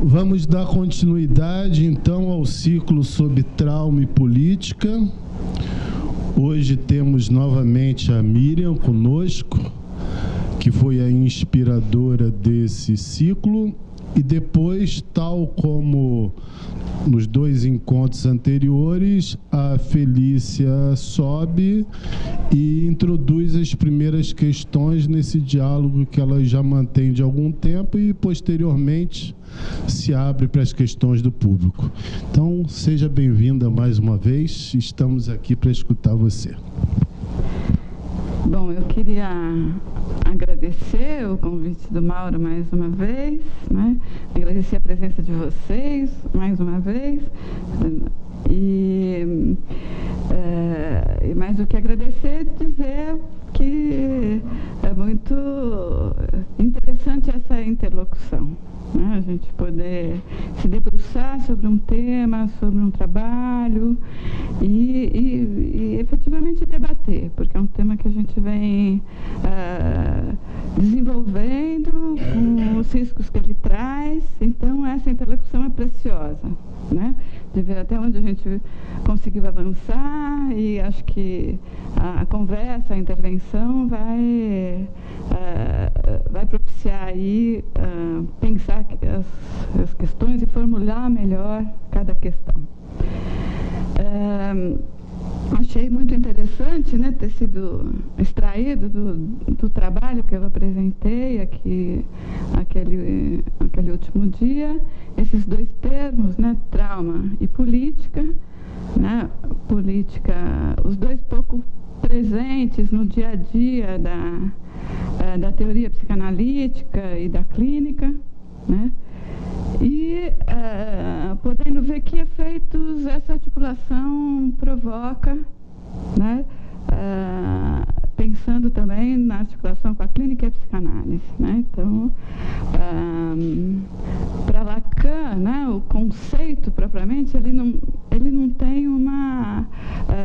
Vamos dar continuidade, então, ao ciclo sobre trauma e política. Hoje temos novamente a Miriam conosco, que foi a inspiradora desse ciclo, e depois, tal como nos dois encontros anteriores, a Felícia sobe e introduz as primeiras questões nesse diálogo que ela já mantém de algum tempo e, posteriormente, se abre para as questões do público. Então, seja bem-vinda mais uma vez, estamos aqui para escutar você. Bom, eu queria agradecer o convite do Mauro mais uma vez, né? Agradecer a presença de vocês mais uma vez, e mais do que agradecer, dizer que é muito interessante essa interlocução, né? A gente poder se debruçar sobre um tema, sobre um trabalho e efetivamente debater, porque é um tema que a gente vem desenvolvendo com os riscos que ele traz. Então, essa interlocução é preciosa, né? De ver até onde a gente conseguiu avançar, e acho que a conversa, a intervenção vai propiciar aí pensar as questões e formular melhor cada questão. Achei muito interessante, né, ter sido extraído do trabalho que eu apresentei aqui aquele último dia, esses dois termos, né, trauma e política, né, política, os dois pouco presentes no dia a dia da teoria psicanalítica e da clínica, né? E podendo ver que efeitos essa articulação provoca, né? Pensando também na articulação com a clínica e a psicanálise, né? Então, para Lacan, né, o conceito propriamente, ele não tem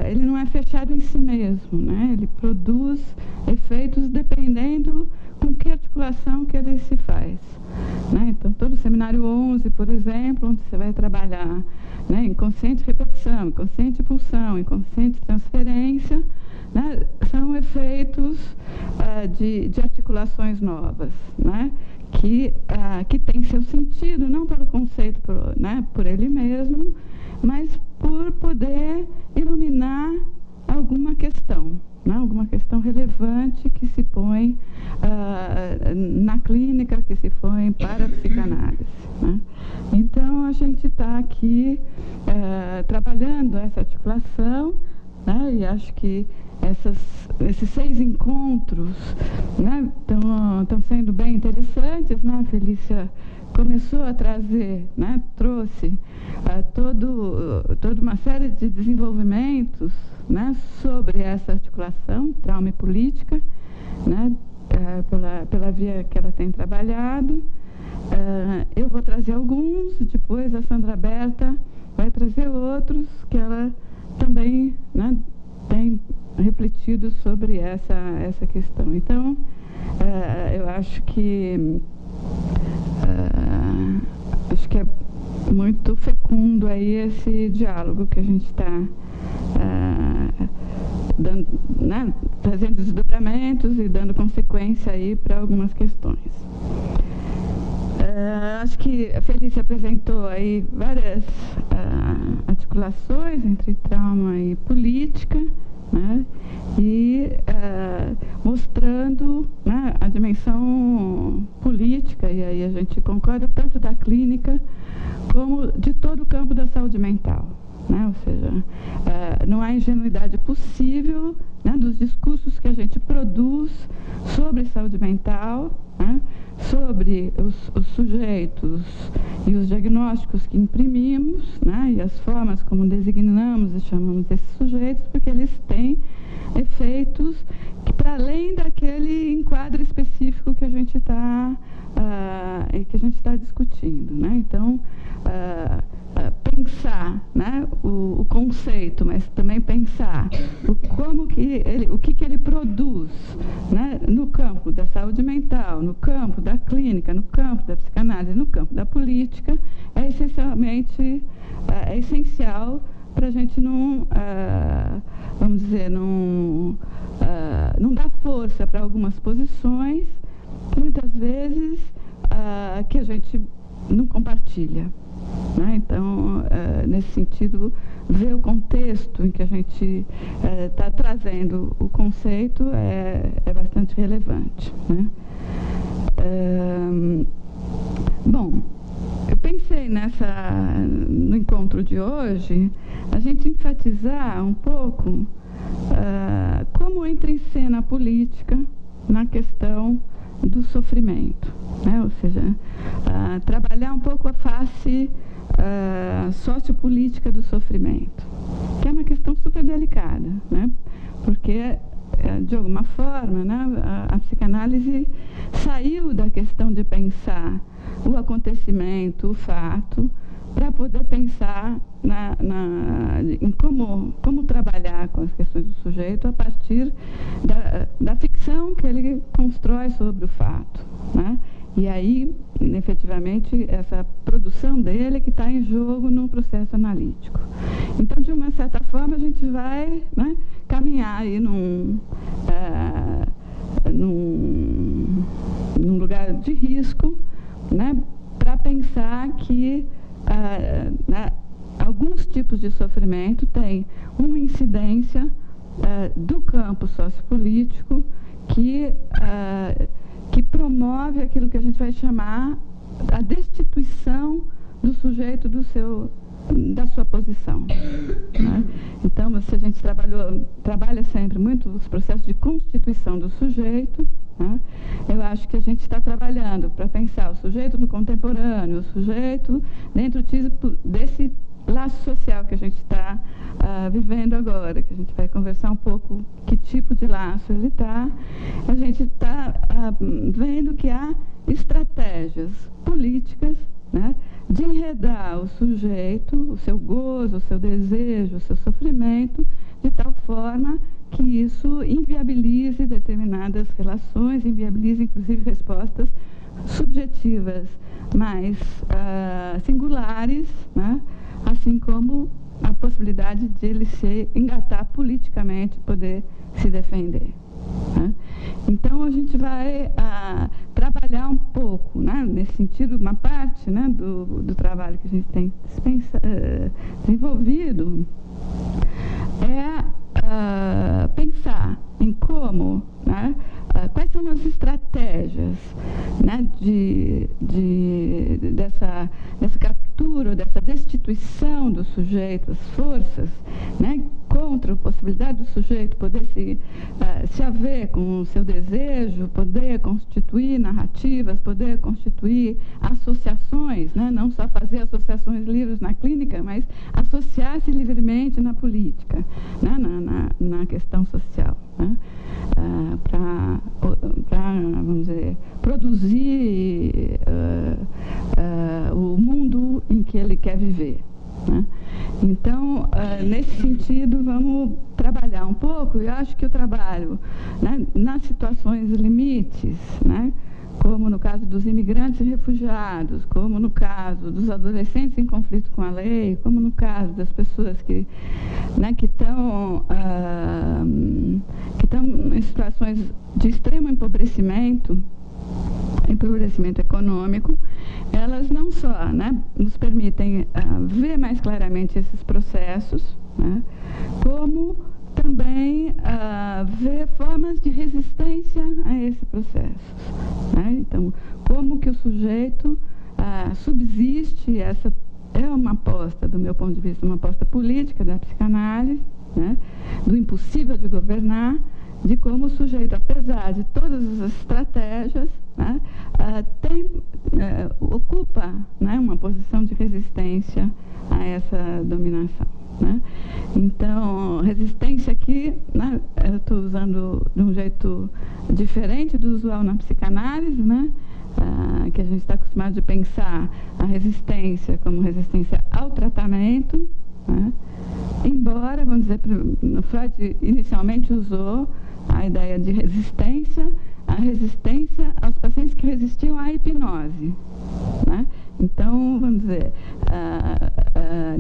ele não é fechado em si mesmo, né? Ele produz efeitos dependendo com que articulação que ele se faz, né? Então, todo o seminário 11, por exemplo, onde você vai trabalhar, né, inconsciente repetição, inconsciente pulsão, inconsciente transferência, né, são efeitos de articulações novas, né, que tem seu sentido, não pelo conceito, né, por ele mesmo, mas por poder iluminar alguma questão, né, alguma questão relevante que se põe na clínica, que se põe para a psicanálise, né? Então, a gente está aqui trabalhando essa articulação, né, e acho que esses 6 encontros, né, estão sendo bem interessantes, né? A Felícia começou a trazer, né, trouxe toda uma série de desenvolvimentos, né, sobre essa articulação, trauma e política, né, pela via que ela tem trabalhado. Eu vou trazer alguns, depois a Sandra Berta vai trazer outros que ela também, né, tem refletido sobre essa questão. Então, eu acho que é muito fecundo aí esse diálogo que a gente está dando, né, trazendo desdobramentos e dando consequência aí para algumas questões. Acho que a Felícia apresentou aí várias articulações entre trauma e política, né, e mostrando, né, a dimensão política, e aí a gente concorda, tanto da clínica como de todo o campo da saúde mental, né? Ou seja, não há ingenuidade possível, né, dos discursos que a gente produz sobre saúde mental, né, sobre os sujeitos e os diagnósticos que imprimimos, né, e as formas como designamos e chamamos esses sujeitos, porque eles têm efeitos que, para além daquele enquadro específico que a gente está discutindo, né? Então, pensar, né, o conceito, mas também pensar o que ele produz, né, no campo da saúde mental, no campo da clínica, no campo da psicanálise, no campo da política, é essencial para a gente não, vamos dizer, não dar força para algumas posições, muitas vezes, que a gente não compartilha. Né? Então, nesse sentido, ver o contexto em que a gente está trazendo o conceito é bastante relevante. Né? Bom, eu pensei no encontro de hoje, a gente enfatizar um pouco como entra em cena a política na questão do sofrimento, né? Ou seja, trabalhar um pouco a face sociopolítica do sofrimento, que é uma questão super delicada, né? Porque, de alguma forma, né, a psicanálise saiu da questão de pensar o acontecimento, o fato, para poder pensar em como trabalhar com as questões do sujeito a partir da ficção que ele constrói sobre o fato. Né? E aí, efetivamente, essa produção dele é que está em jogo no processo analítico. Então, de uma certa forma, a gente vai, né, caminhar aí num lugar de risco, né, para pensar que alguns tipos de sofrimento têm uma incidência do campo sociopolítico que promove aquilo que a gente vai chamar a destituição do sujeito da sua posição. Né? Então, se a gente trabalha sempre muito os processos de constituição do sujeito, né? Eu acho que a gente está trabalhando para pensar o sujeito no contemporâneo, o sujeito dentro desse laço social que a gente está vivendo agora, que a gente vai conversar um pouco que tipo de laço ele está. A gente está vendo que há estratégias políticas, né, de enredar o sujeito, o seu gozo, o seu desejo, o seu sofrimento, de tal forma que isso inviabilize determinadas relações, inviabilize, inclusive, respostas subjetivas mais singulares, né? Assim como a possibilidade de ele se engatar politicamente, poder se defender. Né? Então, a gente vai trabalhar um pouco, né, nesse sentido, uma parte, né, do trabalho que a gente tem desenvolvido pensar em como, né, quais são as estratégias, né, dessa captura, dessa destituição do sujeito, as forças, né, contra a possibilidade do sujeito poder se haver com o seu desejo, poder constituir narrativas, poder constituir associações, né, não só fazer associações livres na clínica, mas associar-se livremente na política, né, na questão social, né, para, vamos dizer, produzir o mundo em que ele quer viver. Né? Então, nesse sentido, vamos trabalhar um pouco. Eu acho que o trabalho, né, nas situações limites, né, como no caso dos imigrantes e refugiados, como no caso dos adolescentes em conflito com a lei, como no caso das pessoas que estão em situações de extremo empobrecimento econômico, elas não só, né, nos permitem ver mais claramente esses processos, né, como também ver formas de resistência a esse processo. Né? Então, como que o sujeito subsiste, essa é uma aposta, do meu ponto de vista, uma aposta política da psicanálise, né, do impossível de governar, de como o sujeito, apesar de todas as estratégias, né, ocupa, né, uma posição de resistência a essa dominação. Né? Então, resistência aqui, né, eu estou usando de um jeito diferente do usual na psicanálise, né, que a gente está acostumado de pensar a resistência como resistência ao tratamento, né? Embora, vamos dizer, Freud inicialmente usou a ideia de resistência resistência aos pacientes que resistiam à hipnose, né? Então, vamos dizer,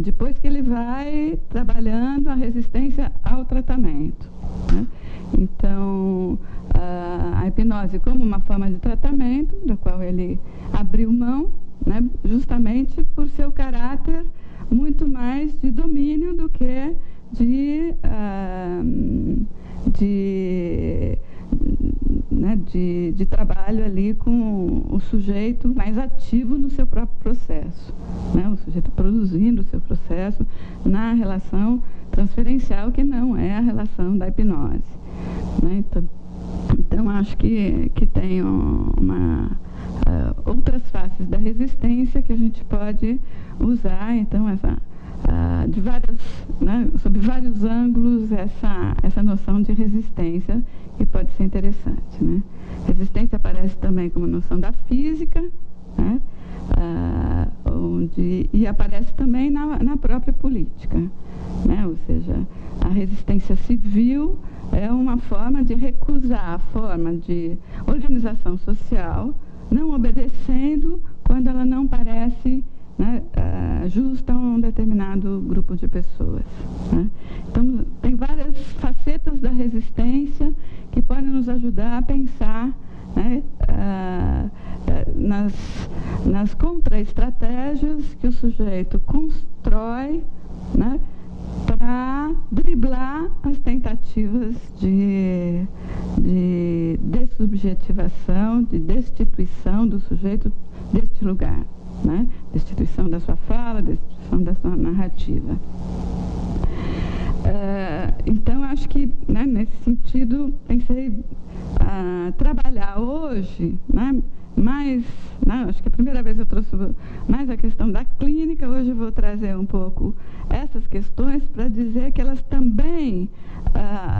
depois que ele vai trabalhando a resistência ao tratamento, né? Então, a hipnose como uma forma de tratamento, da qual ele abriu mão, né? Justamente por seu caráter muito mais de domínio do que de trabalho ali com o sujeito mais ativo no seu próprio processo, né? O sujeito produzindo o seu processo na relação transferencial, que não é a relação da hipnose, né? Então acho que tem outras faces da resistência que a gente pode usar, então, sob vários ângulos, essa noção de resistência, que pode ser interessante, né? Resistência aparece também como noção da física, né? E aparece também na própria política, né? Ou seja, a resistência civil é uma forma de recusar a forma de organização social, não obedecendo quando ela não parece, né, justa a um determinado grupo de pessoas, né? Então, tem várias facetas da resistência que podem nos ajudar a pensar, né, nas contra-estratégias que o sujeito constrói, né, para driblar as tentativas de dessubjetivação, de destituição do sujeito deste lugar, né? Destituição da sua fala, destituição da sua narrativa. Então, acho que, né, nesse sentido, pensei trabalhar hoje, né, mais, né, acho que a primeira vez eu trouxe mais a questão da clínica, hoje eu vou trazer um pouco essas questões para dizer que elas também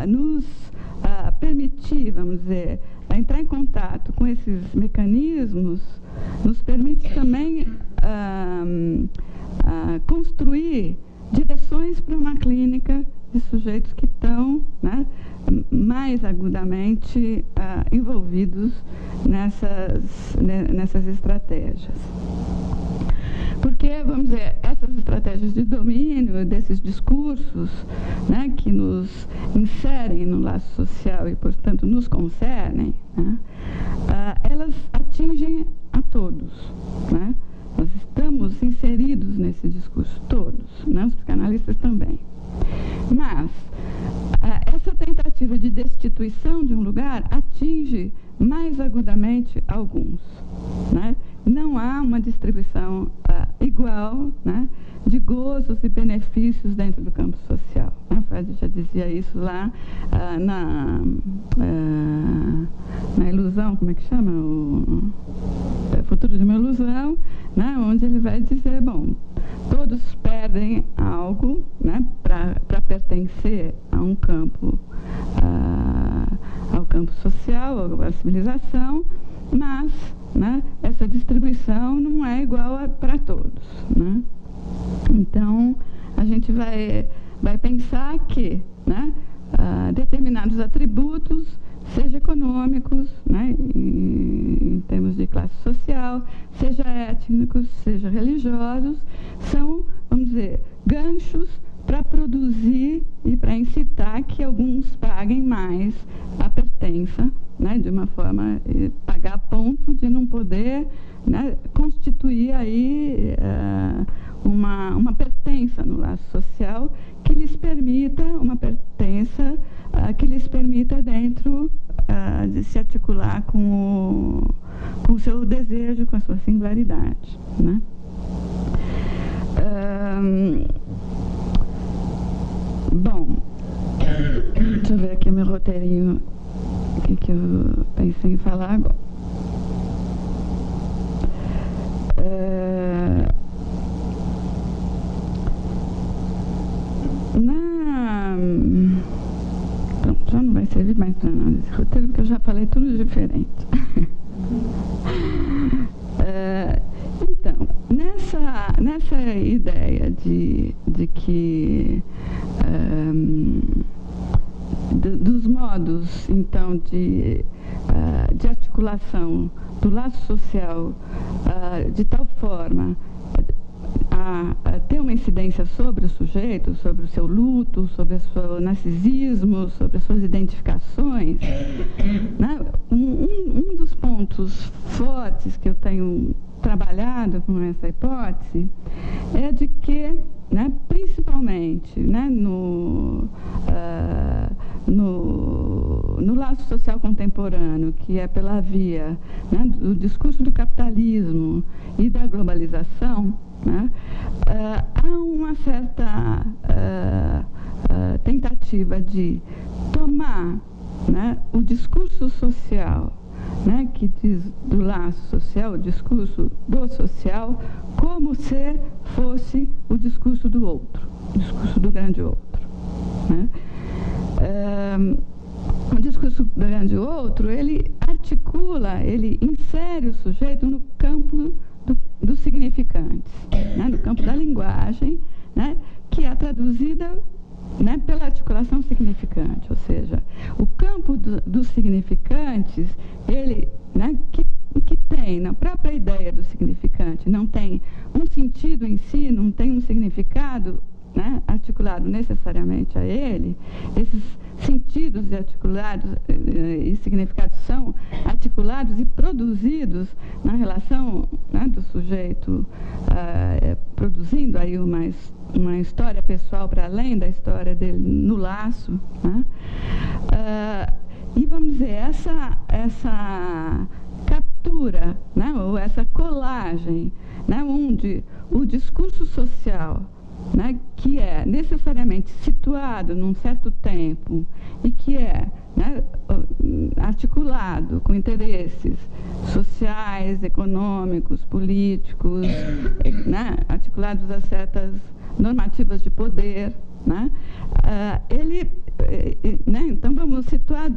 nos permitir, vamos dizer, entrar em contato com esses mecanismos, nos permite também construir direções para uma clínica de sujeitos que estão, né, mais agudamente envolvidos nessas estratégias. Porque, vamos dizer, essas estratégias de domínio, desses discursos, né, que nos inserem no laço social e, portanto, nos concernem, né, elas atingem a todos, né? Nós estamos inseridos nesse discurso, todos, né? Os psicanalistas também. Mas essa tentativa de destituição de um lugar atinge mais agudamente alguns, né? Não há uma distribuição igual, né, de gozos e benefícios dentro do campo social, né? Freud já dizia isso lá na ilusão, como é que chama? O Futuro de uma Ilusão, né? Onde ele vai dizer, bom, todos perdem algo, né, para pertencer a um campo, ao campo social, à civilização, mas, né, essa distribuição não é igual para todos, né? Então, a gente vai pensar que, né, determinados atributos, seja econômicos, né, em termos de classe social, seja étnicos, seja religiosos, são, vamos dizer, ganchos para produzir e para incitar que alguns paguem mais a pertença, né, de uma forma, pagar a ponto de não poder, né, constituir aí uma pertença no laço social que lhes permita, uma pertença que lhes permita dentro de se articular com o seu desejo, com a sua singularidade, né? Bom, deixa eu ver aqui meu roteirinho, o que eu pensei em falar agora. Já não vai servir mais para nada esse roteiro, porque eu já falei tudo diferente. Então, nessa ideia de que dos modos, então, de articulação do laço social de tal forma a ter uma incidência sobre o sujeito, sobre o seu luto, sobre o seu narcisismo, sobre as suas identificações, né? Um dos pontos fortes que eu tenho trabalhado com essa hipótese é de que, né, principalmente, né, no laço social contemporâneo, que é pela via, né, do discurso do capitalismo e da globalização, né, há uma certa tentativa de tomar, né, o discurso social, né, que diz do laço social, o discurso do social, como se fosse o discurso do outro, o discurso do grande outro, né? O discurso do grande outro, ele articula, ele insere o sujeito no campo dos significantes, né, no campo da linguagem, né, que é traduzida, né, pela articulação significante, ou seja, o campo dos significantes, ele, né, que tem na própria ideia do significante, não tem um sentido em si, não tem um significado, né, articulado necessariamente a ele. Esses sentidos e articulados e significados são articulados e produzidos na relação, né, do sujeito produzindo aí uma história pessoal para além da história dele no laço, né? E vamos dizer, essa captura, né, ou essa colagem, né, onde o discurso social, né, que é necessariamente situado num certo tempo e que é, né, articulado com interesses sociais, econômicos, políticos, né, articulados a certas normativas de poder, né, né, então vamos situar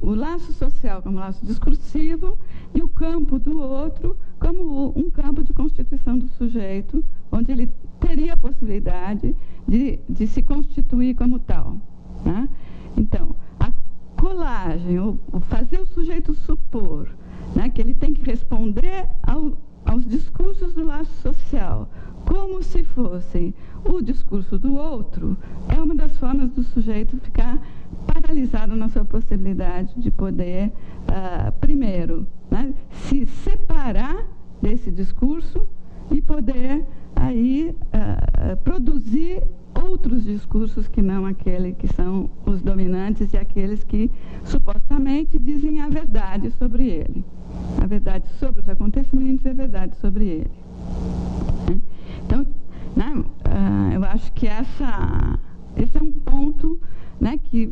o laço social como laço discursivo e o campo do outro como um campo de constituição do sujeito, onde ele teria a possibilidade de se constituir como tal, né? Então, a colagem, o fazer o sujeito supor, né, que ele tem que responder aos discursos do laço social, como se fossem o discurso do outro, é uma das formas do sujeito ficar paralisado na sua possibilidade de poder, primeiro, né, se separar desse discurso e poder aí produzir outros discursos que não aquele que são os dominantes e aqueles que supostamente dizem a verdade sobre ele, a verdade sobre os acontecimentos e a verdade sobre ele. Então, né, eu acho que esse é um ponto, né, que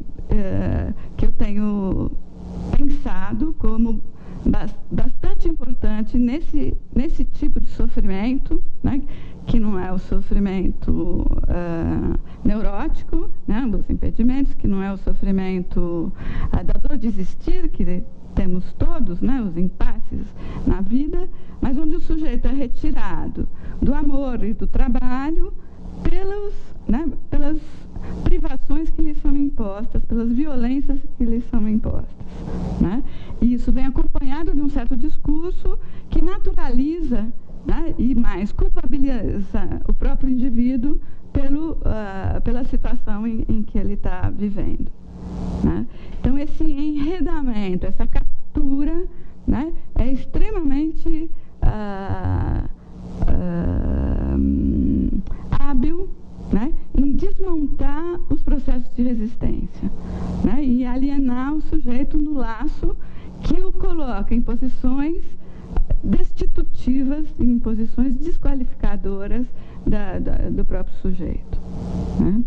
eu tenho pensado como bastante importante nesse tipo de sofrimento, né, que não é o sofrimento neurótico, né, dos impedimentos, que não é o sofrimento da dor de existir, que temos todos, né, os impasses na vida, mas onde o sujeito é retirado do amor e do trabalho pelas privações que lhe são impostas, pelas violências que lhe são impostas, né? E isso vem acompanhado de um certo discurso que naturaliza, né, e mais culpabiliza o próprio indivíduo pela situação em que ele está vivendo, né? Então, esse enredamento, essa captura, né, é extremamente hábil, né, em desmontar os processos de resistência, né, e alienar o sujeito no laço que o coloca em posições destitutivas, em posições desqualificadoras do próprio sujeito, né?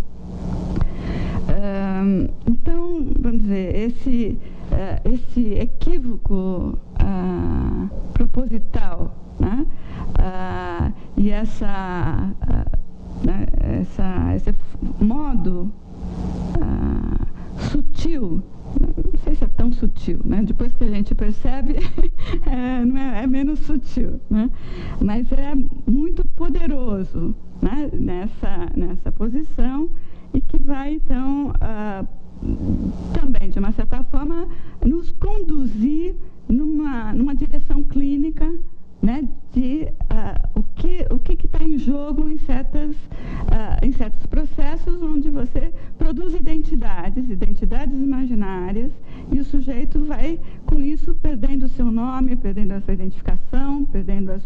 Então, vamos dizer, esse equívoco proposital, né, e esse modo sutil, não sei se é tão sutil, né? Depois que a gente percebe, é menos sutil, né? Mas é muito poderoso, né, nessa posição, e que vai, então, também, de uma certa forma, nos conduzir numa isso perdendo o seu nome, perdendo a sua identificação, perdendo a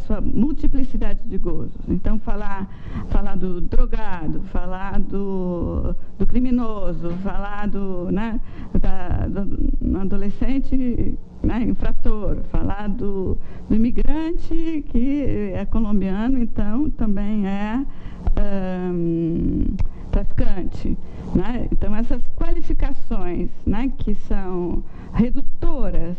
sua multiplicidade de gozos. Então, falar do drogado, falar do criminoso, falar do adolescente, né, infrator, falar do imigrante que é colombiano, então também é traficante, né? Então, essas qualificações, né, que são redutoras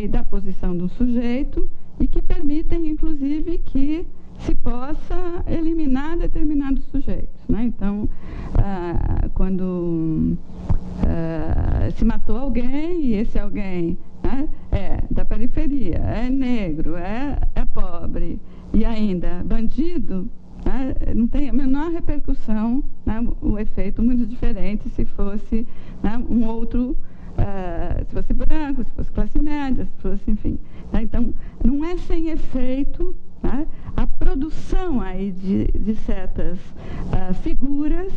da posição do sujeito e que permitem, inclusive, que se possa eliminar determinados sujeitos, né? Então, quando se matou alguém e esse alguém, né, é da periferia, é negro, é pobre e ainda bandido, né, não tem a menor repercussão, né, o efeito muito diferente se fosse, né, um outro, se fosse branco, se fosse classe média, se fosse, enfim. Né, então, não é sem efeito, né, a produção aí de certas figuras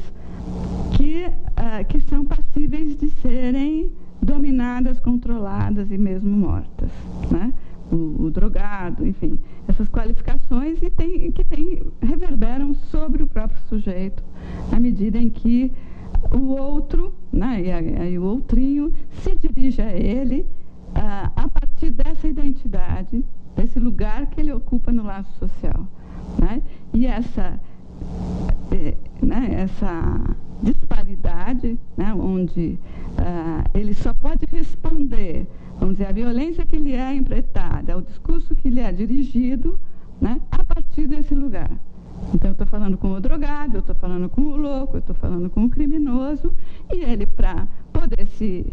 que são passíveis de serem dominadas, controladas e mesmo mortas, né? O drogado, enfim, essas qualificações que reverberam sobre o próprio sujeito, à medida em que o outro, né, e o outrinho se dirige a ele a partir dessa identidade, desse lugar que ele ocupa no laço social, né? E essa disparidade, né, onde ele só pode responder, vamos dizer, a violência que lhe é empreitada, o discurso que lhe é dirigido, né, a partir desse lugar. Então, eu estou falando com o drogado, eu estou falando com o louco, eu estou falando com o criminoso, e ele, para poder se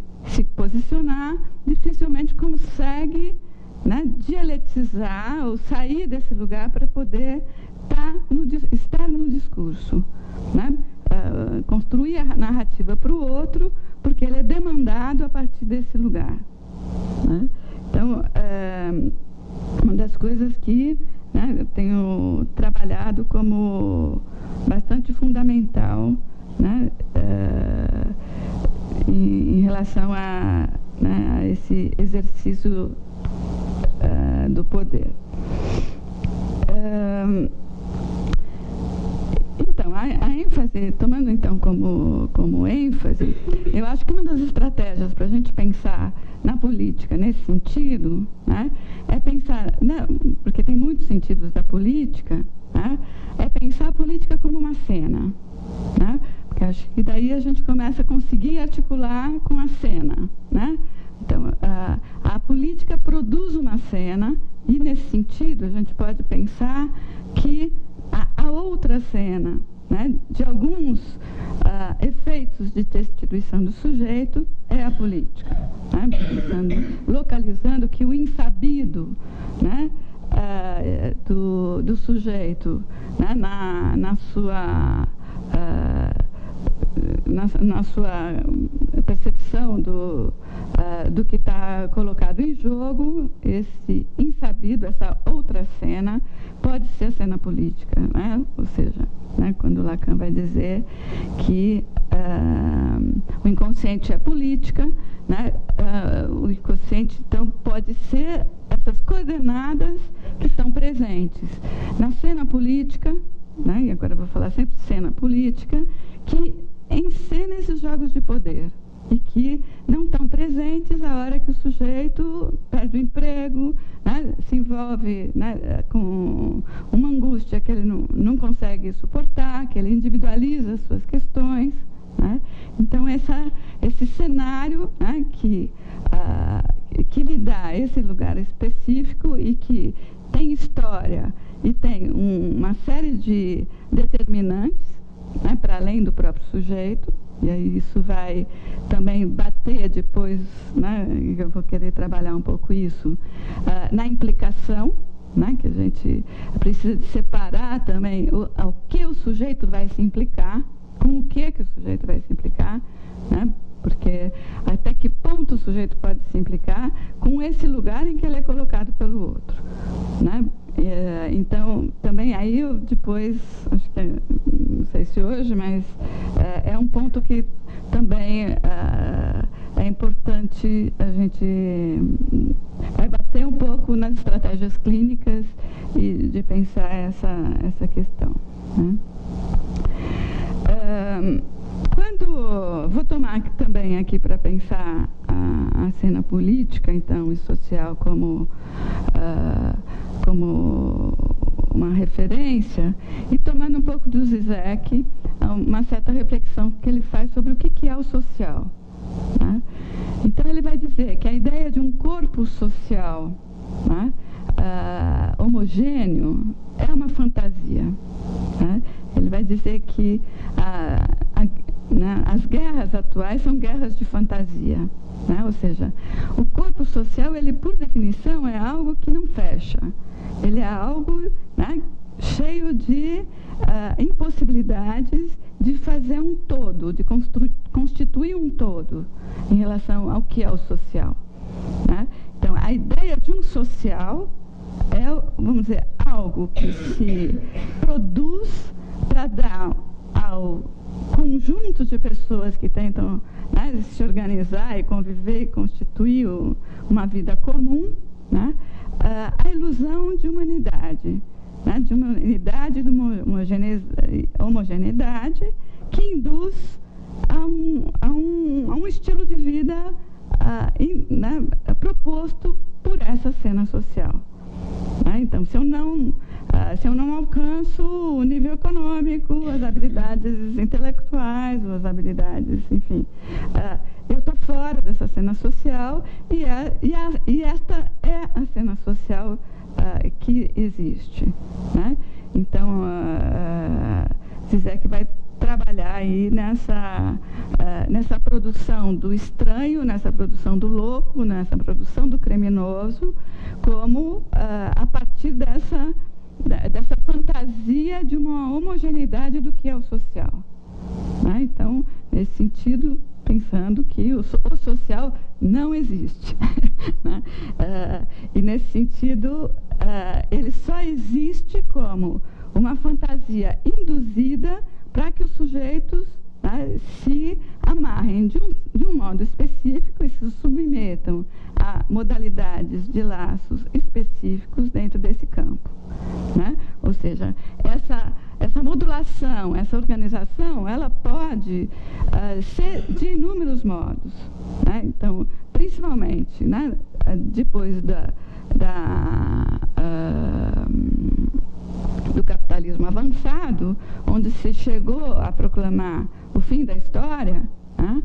posicionar, dificilmente consegue, né, dialetizar ou sair desse lugar para poder estar no discurso, né? Construir a narrativa para o outro, porque ele é demandado a partir desse lugar, né? Então, uma das coisas que, né, eu tenho trabalhado como bastante fundamental, né, em relação né, a esse exercício do poder. Então, a ênfase, tomando então como ênfase, eu acho que uma das estratégias para a gente pensar na política nesse sentido, né, é pensar, né, porque tem muitos sentidos da política, né, é pensar a política como uma cena, né, porque acho que daí a gente começa a conseguir articular com a cena, né. Então, a política produz uma cena e, nesse sentido, a gente pode pensar que a outra cena, né, de alguns efeitos de destituição do sujeito é a política, né, localizando que o insabido, né, do sujeito, né, na sua percepção do que está colocado em jogo, esse insabido, essa outra cena, pode ser a cena política, né? Ou seja, né, quando Lacan vai dizer que o inconsciente é política, né, o inconsciente, então, pode ser essas coordenadas que estão presentes na cena política, né, e agora eu vou falar sempre de cena política, que encena esses jogos de poder e que não estão presentes a hora que o sujeito perde o emprego, né, se envolve, né, com uma angústia que ele não consegue suportar, que ele individualiza as suas questões, né? Então, esse cenário, né, que lhe dá esse lugar específico e que tem história e tem uma série de determinantes, né, para além do próprio sujeito, e aí isso vai também bater depois, né, eu vou querer trabalhar um pouco isso, na implicação, né, que a gente precisa de separar também ao que o sujeito vai se implicar, com o que o sujeito vai se implicar, né, porque até que ponto o sujeito pode se implicar com esse lugar em que ele é colocado pelo outro, né? Então, também aí eu depois, acho que, não sei se hoje, mas é um ponto que também é importante a gente bater um pouco nas estratégias clínicas e de pensar essa questão, né? Vou tomar também aqui para pensar a cena política, então, e social como uma referência, e tomando um pouco do Zizek, uma certa reflexão que ele faz sobre o que é o social, né? Então, ele vai dizer que a ideia de um corpo social, né, homogêneo é uma fantasia, né? Ele vai dizer que as guerras atuais são guerras de fantasia, né? Ou seja, o corpo social, ele por definição é algo que não fecha, ele é algo, né, cheio de impossibilidades de fazer um todo, de constituir um todo em relação ao que é o social, né? Então, a ideia de um social é, vamos dizer, algo que se produz para dar ao conjunto de pessoas que tentam, né, se organizar e conviver e constituir uma vida comum, né, a ilusão de humanidade, né, de uma unidade, de uma homogeneidade que induz a um estilo de vida né, proposto por essa cena social, né? Então, se eu não alcanço o nível econômico, as habilidades intelectuais, as habilidades, enfim, eu estou fora dessa cena social e esta é a cena social que existe, né? Então, Zizek vai trabalhar aí nessa produção do estranho, nessa produção do louco, nessa produção do criminoso, como a partir dessa fantasia de uma homogeneidade do que é o social, né? Então, nesse sentido, pensando que o social não existe, né? E nesse sentido, ele só existe como uma fantasia induzida para que os sujeitos, né, se amarrem de um modo específico e se submetam a modalidades de laços específicos dentro desse campo, né? Ou seja, essa modulação, essa organização, ela pode ser de inúmeros modos, né? Então, principalmente, né, depois do capitalismo avançado, onde se chegou a proclamar o fim da história, né,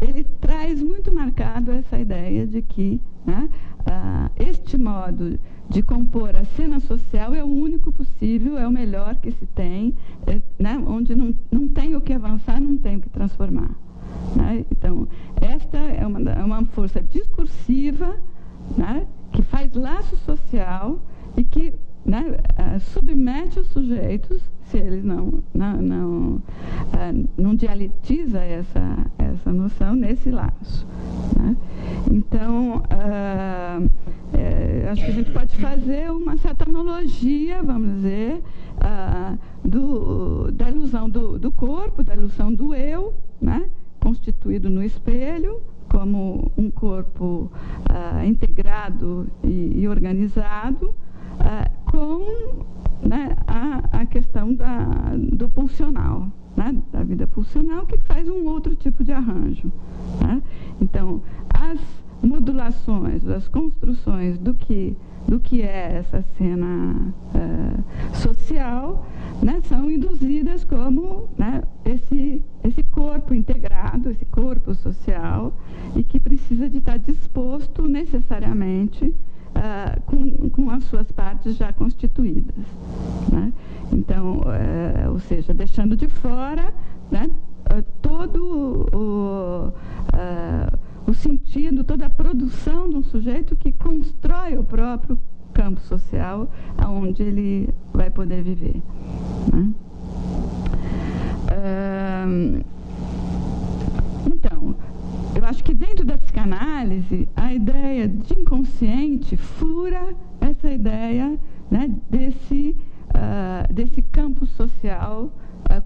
ele traz muito marcado essa ideia de que, né, este modo de compor a cena social é o único possível, é o melhor que se tem, né, onde não tem o que avançar, não tem o que transformar, né? Então, esta é uma força discursiva, né, que faz laço social e que, né, submete os sujeitos, se eles não dialetiza essa noção nesse laço, né? Então, acho que a gente pode fazer uma certa analogia, vamos dizer, da ilusão do corpo, da ilusão do eu, né, constituído no espelho, como um corpo integrado e organizado, com, né, a questão do pulsional, né, da vida pulsional, que faz um outro tipo de arranjo, né? Então, as modulações, as construções do que é essa cena social, né, são induzidas como, né, esse corpo integrado, esse corpo social, e que precisa de estar disposto necessariamente com as suas partes já constituídas, né? Então, ou seja, deixando de fora, né, todo o sentido, toda a produção de um sujeito que constrói o próprio campo social onde ele vai poder viver, né? Então, eu acho que dentro da psicanálise, a ideia de inconsciente fura essa ideia, né, desse campo social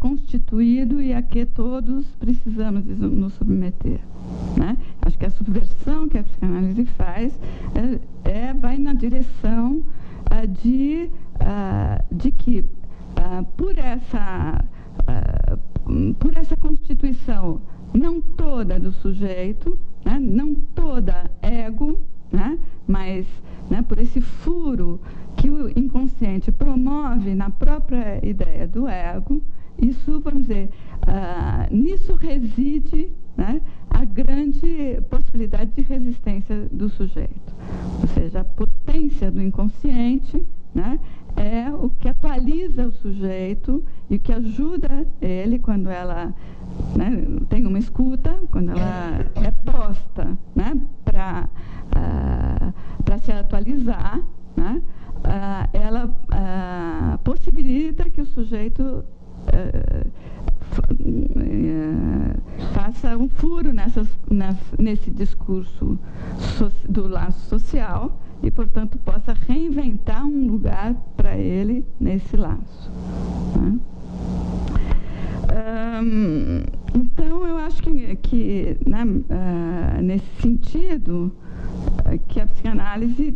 constituído e a que todos precisamos nos submeter, né? Acho que a subversão que a psicanálise faz vai na direção de que por essa constituição não toda do sujeito, né, não toda ego, né, mas, né, por esse furo que o inconsciente promove na própria ideia do ego, isso, vamos dizer, nisso reside, né, a grande possibilidade de resistência do sujeito. Ou seja, a potência do inconsciente, né, é o que atualiza o sujeito e o que ajuda ele quando ela, né, tem uma escuta, quando ela é posta, né, para se atualizar, né, ela possibilita que o sujeito faça um furo nesse discurso do laço social e, portanto, possa reinventar um lugar para ele nesse laço, né? Então, eu acho que né, nesse sentido, que a psicanálise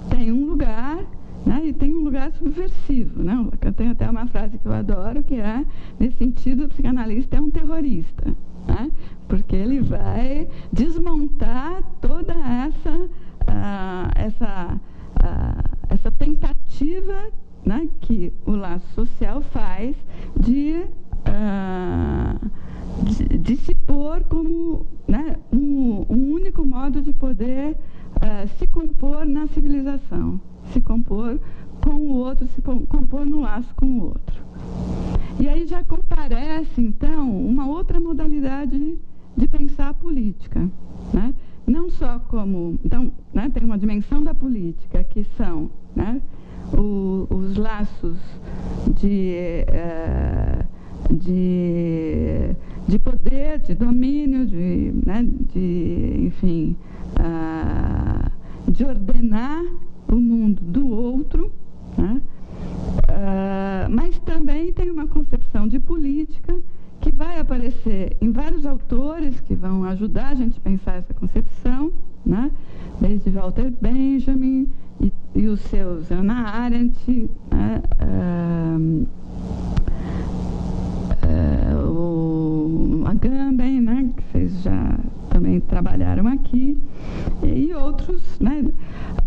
tem um lugar, né, e tem um lugar subversivo, né? Tem até uma frase que eu adoro, que é, nesse sentido, o psicanalista é um terrorista, né? Porque ele vai desmontar toda essa tentativa, né, que o laço social faz de se pôr como, né, um único modo de poder se compor na civilização, se compor com o outro, se compor no laço com o outro. E aí já comparece, então, uma outra modalidade de pensar a política, né? Não só como... Então, né, tem uma dimensão da política, que são, né, os laços de poder, de domínio, enfim, de ordenar o mundo do outro, né? Mas também tem uma concepção de política que vai aparecer em vários autores que vão ajudar a gente a pensar essa concepção, né? Desde Walter Benjamin e os seus Hannah Arendt, né? O Agamben, né? Que vocês já também trabalharam aqui, e outros, né?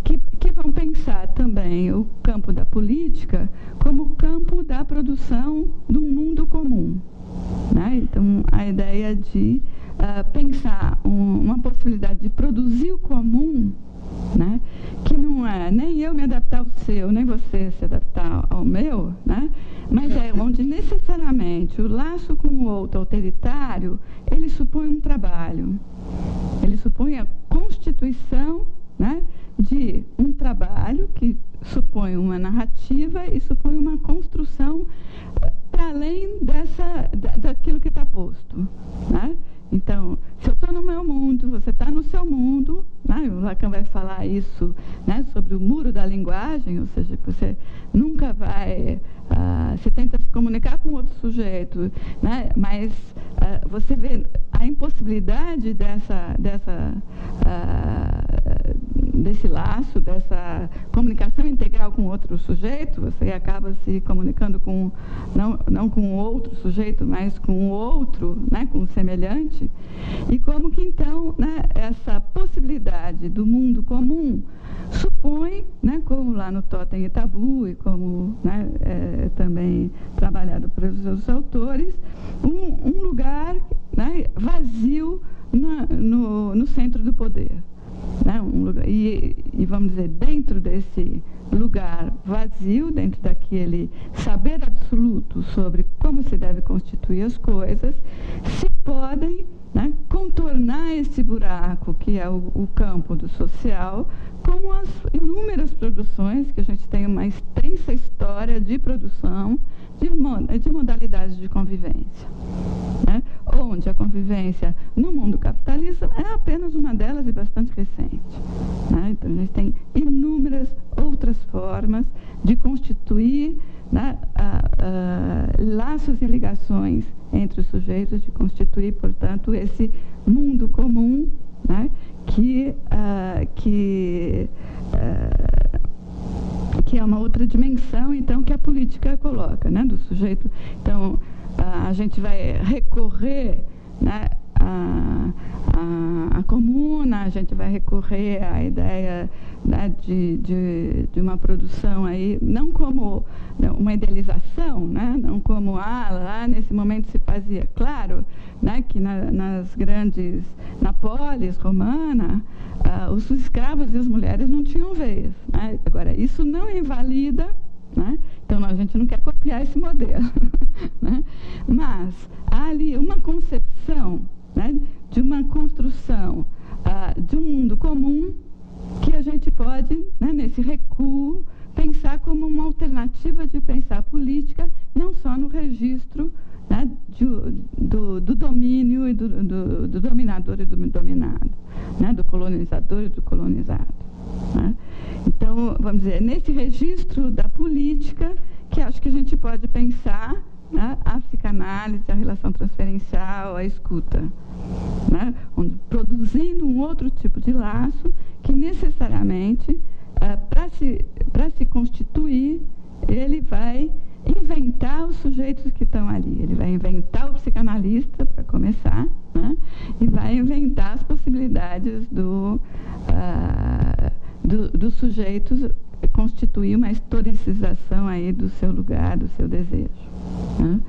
Que vão pensar também o campo da política como campo da produção de um mundo comum, né? Então, a ideia de pensar uma possibilidade de produzir o comum, né? Que não é nem eu me adaptar ao seu, nem você se adaptar ao meu, né? Mas é onde necessariamente o laço com o outro autoritário, ele supõe um trabalho, ele supõe a constituição, né, de um trabalho que supõe uma narrativa e supõe uma construção para além daquilo que está posto, né? Então, se eu estou no meu mundo, você está no seu mundo, né? O Lacan vai falar isso, né, sobre o muro da linguagem, ou seja, que você nunca vai... você tenta se comunicar com outro sujeito, né, mas você vê a impossibilidade desse laço, dessa comunicação integral com outro sujeito. Você acaba se comunicando não com outro sujeito, mas com o outro, né, com o semelhante. E como que, então, né, essa possibilidade do mundo comum supõe, né, como lá no Totem e Tabu, e como, né, também trabalhado pelos seus autores, um lugar, né, vazio no centro do poder, né? Um lugar, e vamos dizer, dentro desse lugar vazio, dentro daquele saber absoluto sobre como se deve constituir as coisas, se podem, né, contornar esse buraco que é o campo do social, com as inúmeras produções, que a gente tem uma extensa história de produção de modalidades de convivência, né? Onde a convivência no mundo capitalista é apenas uma delas e bastante recente, né? Então, a gente tem inúmeras outras formas de constituir, né, laços e ligações entre os sujeitos, de constituir, portanto, esse mundo comum, né, que é uma outra dimensão, então, que a política coloca, né, do sujeito. Então, a gente vai recorrer, né, a comuna, a gente vai recorrer à ideia, né, de uma produção aí, não como uma idealização, né, não como lá nesse momento se fazia. Claro, né, que na polis romana, os escravos e as mulheres não tinham vez, né? Agora, isso não invalida, né? Então, a gente não quer copiar esse modelo, né? Mas há ali uma concepção, né, de uma construção de um mundo comum que a gente pode, né, nesse recuo, pensar como uma alternativa de pensar a política, não só no registro, né, do domínio e do dominador e do dominado, né, do colonizador e do colonizado, né? Então, vamos dizer, nesse registro da política que acho que a gente pode pensar, né, a psicanálise, a relação transferencial, a escuta, né, produzindo um outro tipo de laço que necessariamente, para se constituir, ele vai inventar os sujeitos que estão ali. Ele vai inventar o psicanalista, para começar, né, e vai inventar as possibilidades dos sujeitos, constituir uma historicização aí do seu lugar, do seu desejo, né?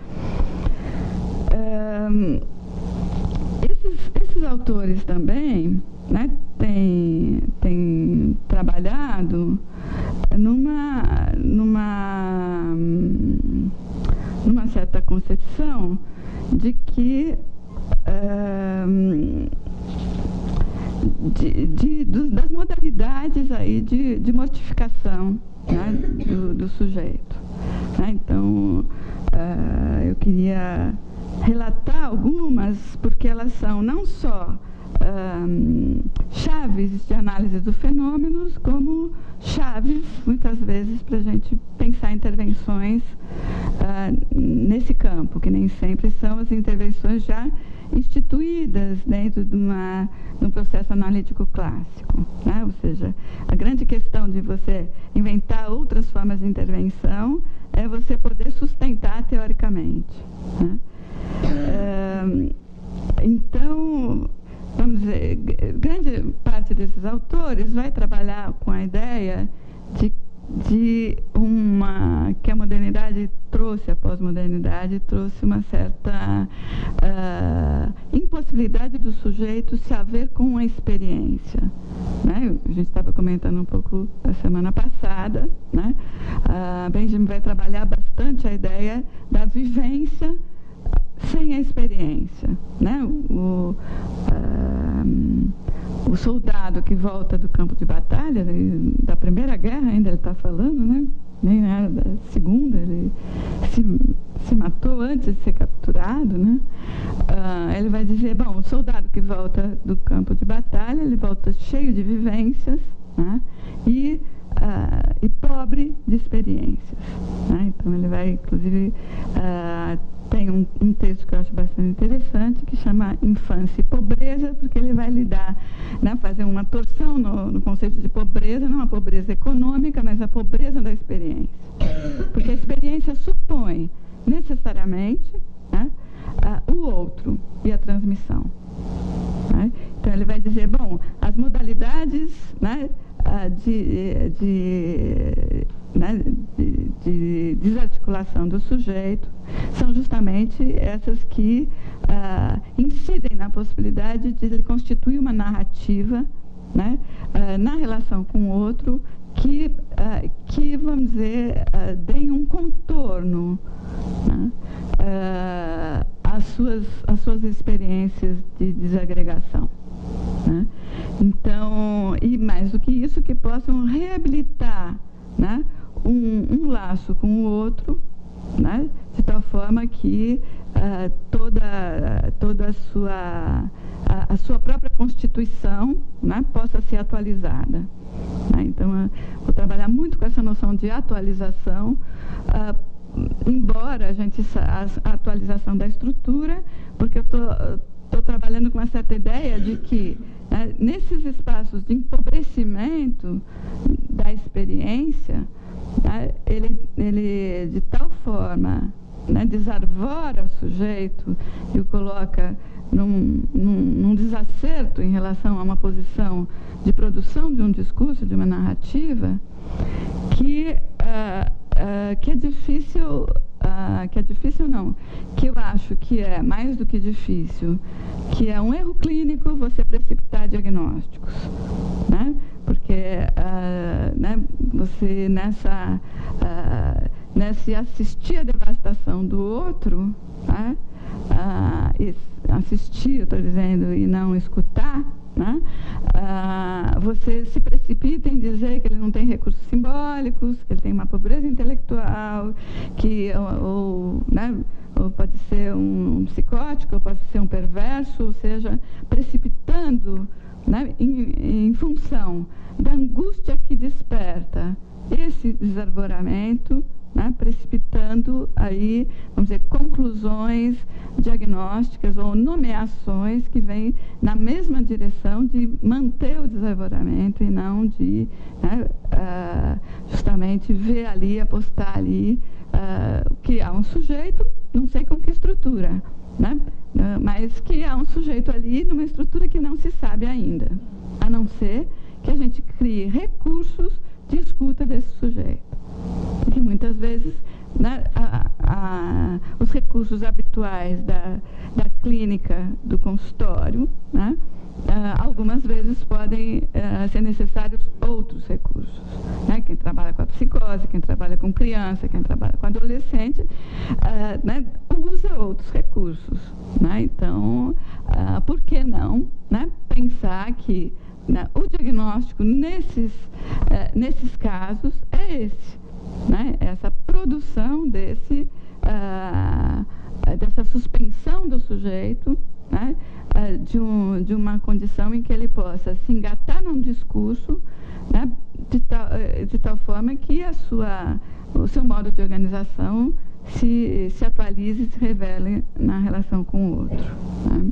Esses autores também, né, têm trabalhado numa certa concepção de que das modalidades aí de mortificação, né, do sujeito, né? Então, eu queria relatar algumas, porque elas são não só chaves de análise dos fenômenos, como chaves, muitas vezes, para a gente pensar intervenções nesse campo, que nem sempre são as intervenções já instituídas dentro de um processo analítico clássico, né? Ou seja, a grande questão de você inventar outras formas de intervenção é você poder sustentar teoricamente, né? Então, vamos dizer, grande parte desses autores vai trabalhar com a ideia que a modernidade trouxe, a pós-modernidade trouxe uma certa impossibilidade do sujeito se haver com a experiência, né? A gente estava comentando um pouco a semana passada, né? Benjamin vai trabalhar bastante a ideia da vivência sem a experiência, né? O soldado que volta do campo de batalha, da Primeira Guerra ainda ele está falando, né? Nem na era da Segunda, ele se matou antes de ser capturado, né? Ele vai dizer, bom, o soldado que volta do campo de batalha, ele volta cheio de vivências, né, e pobre de experiências, né? Então, ele vai, inclusive, tem um texto que eu acho bastante interessante, que chama Infância e Pobreza, porque ele vai lidar, né, fazer uma torção no conceito de pobreza, não a pobreza econômica, mas a pobreza da experiência. Porque a experiência supõe, necessariamente, né, o outro e a transmissão, né? Então, ele vai dizer, bom, as modalidades, né, de desarticulação do sujeito são justamente essas que incidem na possibilidade de ele constituir uma narrativa, né, na relação com o outro que vamos dizer, deem um contorno, né, às suas experiências de desagregação, né? Então, e mais do que isso, que possam reabilitar, né, um laço com o outro, né, de tal forma que toda a sua própria constituição, né, possa ser atualizada, né? Então, vou trabalhar muito com essa noção de atualização, embora a atualização da estrutura, porque eu estou trabalhando com uma certa ideia de que, né, nesses espaços de empobrecimento da experiência, né, ele de tal forma, né, desarvora o sujeito e o coloca num desacerto em relação a uma posição de produção de um discurso, de uma narrativa, que é difícil, que eu acho que é mais do que difícil, que é um erro clínico você precipitar diagnósticos, né? Porque né, você nesse assistir à devastação do outro, né? Assistir, eu estou dizendo, e não escutar, né? Você se precipita em dizer que ele não tem recursos simbólicos, que ele tem uma pobreza intelectual, né, ou pode ser um psicótico, ou pode ser um perverso, ou seja, precipitando, né, em função da angústia que desperta esse desarvoramento, né, precipitando aí, vamos dizer, conclusões diagnósticas ou nomeações que vêm na mesma direção de manter o desarvoramento e não de, né, justamente ver ali, apostar ali, que há um sujeito, não sei com que estrutura, né, mas que há um sujeito ali numa estrutura que não se sabe ainda, a não ser que a gente crie recursos de escuta desse sujeito. Que muitas vezes, né, os recursos habituais da clínica, do consultório, né, algumas vezes podem ser necessários outros recursos, né? Quem trabalha com a psicose, quem trabalha com criança, quem trabalha com adolescente, né, usa outros recursos, né? Então, por que não, né, pensar que, né, o diagnóstico nesses casos é esse, né? Essa produção dessa suspensão do sujeito, né? De uma condição em que ele possa se engatar num discurso, né, de tal forma que o seu modo de organização se atualize e se revele na relação com o outro, né?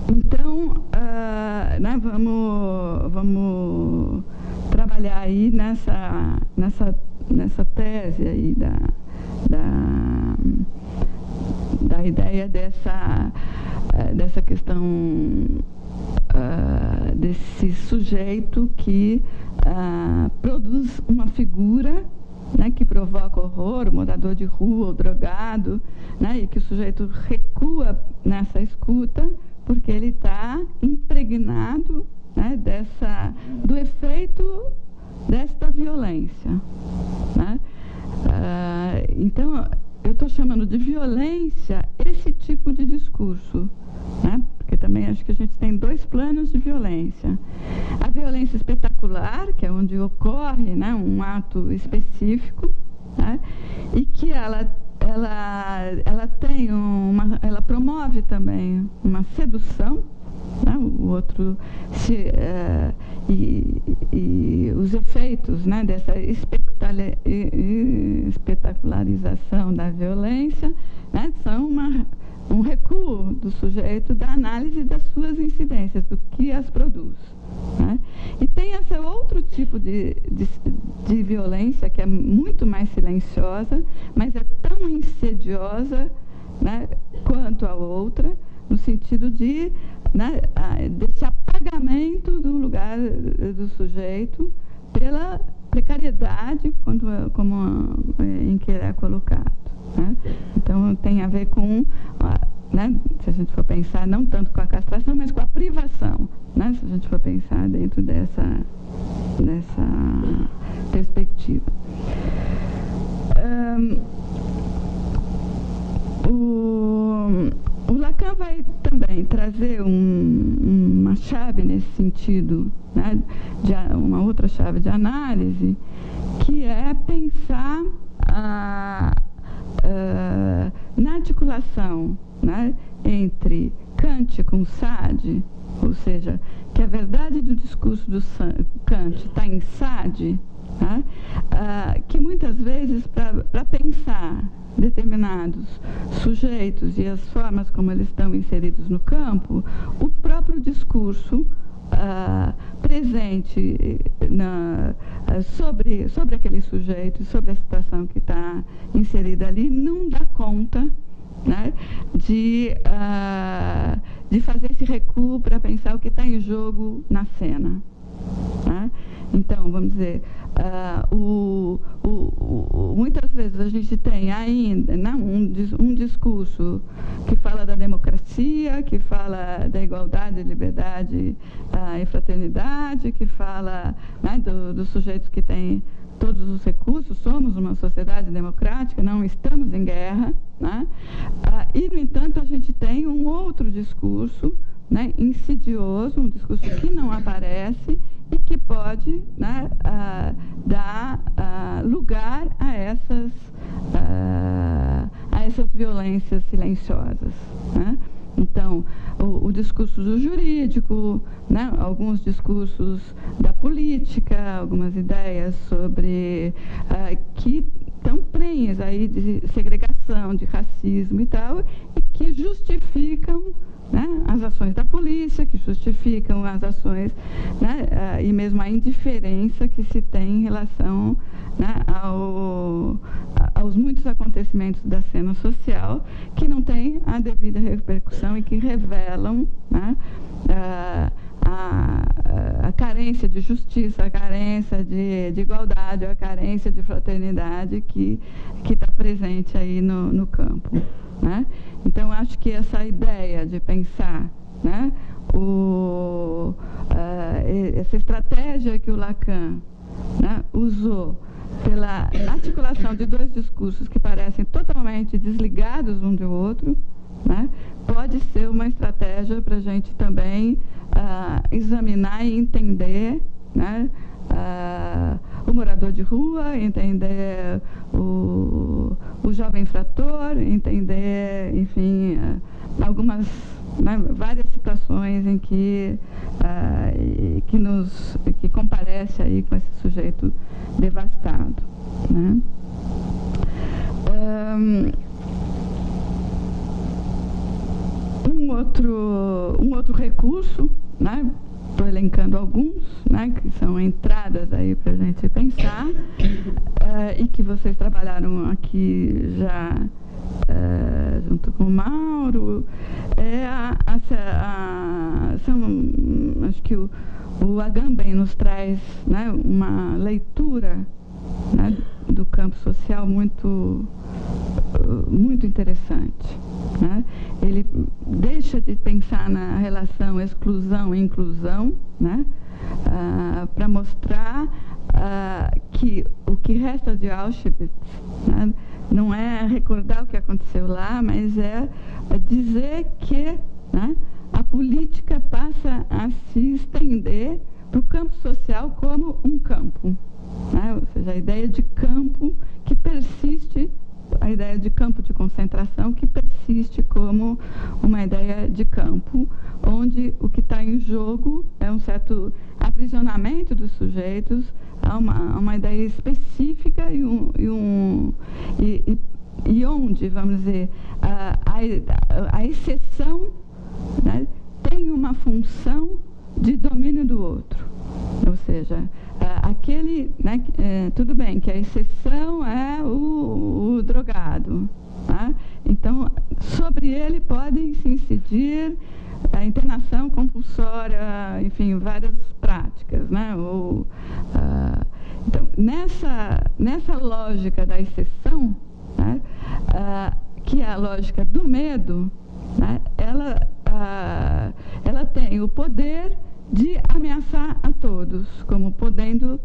Então, né, vamos trabalhar aí nessa tese aí da ideia dessa questão desse sujeito que produz uma figura, né, que provoca horror, o morador de rua, o drogado, né, e que o sujeito recua nessa escuta porque ele está impregnado, né, do efeito desta violência, né? Então, eu estou chamando de violência esse tipo de discurso, né? Porque também acho que a gente tem dois planos de violência. A violência espetacular, que é onde ocorre, né, um ato específico, né, e que ela promove também uma sedução, né, o outro e os efeitos, né, dessa espetacularização da violência, né, são um recuo do sujeito da análise das suas incidências, do que as produz, né? E tem esse outro tipo de violência que é muito mais silenciosa, mas é tão insidiosa, né, quanto a outra, no sentido de, né, desse apagamento do lugar do sujeito pela precariedade em que ele é colocado, né? Então, tem a ver com, né, se a gente for pensar, não tanto com a castração, mas com a privação, né, se a gente for pensar dentro dessa perspectiva. O Lacan vai também trazer uma chave nesse sentido, né, uma outra chave de análise, que é pensar na articulação, né, entre Kant com Sade, ou seja, que a verdade do discurso do Kant está em Sade, né? Que muitas vezes, para pensar determinados sujeitos e as formas como eles estão inseridos no campo, o próprio discurso presente sobre aquele sujeito, sobre a situação que está inserida ali, não dá conta, né, de fazer esse recuo para pensar o que está em jogo na cena, né? Então, vamos dizer, muitas vezes a gente tem ainda, né, um discurso que fala da democracia, que fala da igualdade, liberdade e fraternidade, que fala, né, dos sujeitos que têm todos os recursos, somos uma sociedade democrática, não estamos em guerra, né? E, no entanto, a gente tem um outro discurso, né, insidioso, um discurso que não aparece e que pode, né, dar lugar a essas violências silenciosas, né? Então, o discurso do jurídico, né, alguns discursos da política, algumas ideias sobre que estão prenhes aí de segregação, de racismo e tal, e que justificam, né, as ações da polícia, que justificam as ações, né, e mesmo a indiferença que se tem em relação, né, aos muitos acontecimentos da cena social que não têm a devida repercussão e que revelam, né, a carência de justiça, a carência de igualdade, a carência de fraternidade que está presente aí no campo, né? Então, acho que essa ideia de pensar, né, essa estratégia que o Lacan, né, usou pela articulação de dois discursos que parecem totalmente desligados um do outro, né, pode ser uma estratégia para a gente também examinar e entender, né, o morador de rua, entender o jovem infrator, entender, enfim, algumas, né, várias situações em que comparece aí com esse sujeito devastado, né? Um outro recurso, né? Estou elencando alguns, né, que são entradas aí para a gente pensar, e que vocês trabalharam aqui já junto com o Mauro. Acho que o Agamben nos traz, né, uma leitura, né, do campo social muito interessante, né? Ele deixa de pensar na relação exclusão e inclusão, né, para mostrar que o que resta de Auschwitz, né, não é recordar o que aconteceu lá, mas é dizer que, né, a política passa a se estender para o campo social como um campo, né? Ou seja, a ideia de campo que persiste, a ideia de campo de concentração que persiste como uma ideia de campo, onde o que está em jogo é um certo aprisionamento dos sujeitos a uma ideia específica e onde, vamos dizer, a exceção, né, tem uma função de domínio do outro. Ou seja, aquele, né, tudo bem que a exceção é o drogado, tá? Então, sobre ele podem se incidir a internação compulsória, enfim, várias práticas, né? Então, nessa lógica da exceção, né, que é a lógica do medo, né, ela tem o poder de ameaçar a todos, como podendo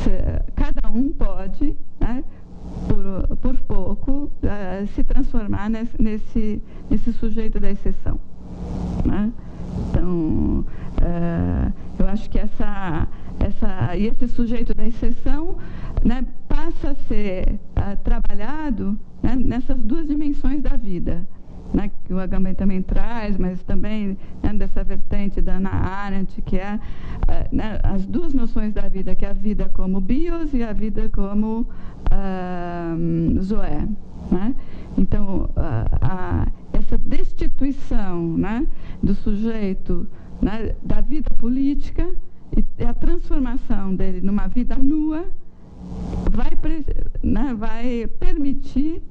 ser, cada um pode, né, por pouco, se transformar nesse sujeito da exceção, né? Então, eu acho que esse sujeito da exceção, né, passa a ser trabalhado, né, nessas duas dimensões da vida, né, que o Agamben também traz, mas também, né, dessa vertente da Hannah Arendt, que é, né, as duas noções da vida, que é a vida como bios e a vida como zoé, né? Então, essa destituição, né, do sujeito, né, da vida política e a transformação dele numa vida nua vai permitir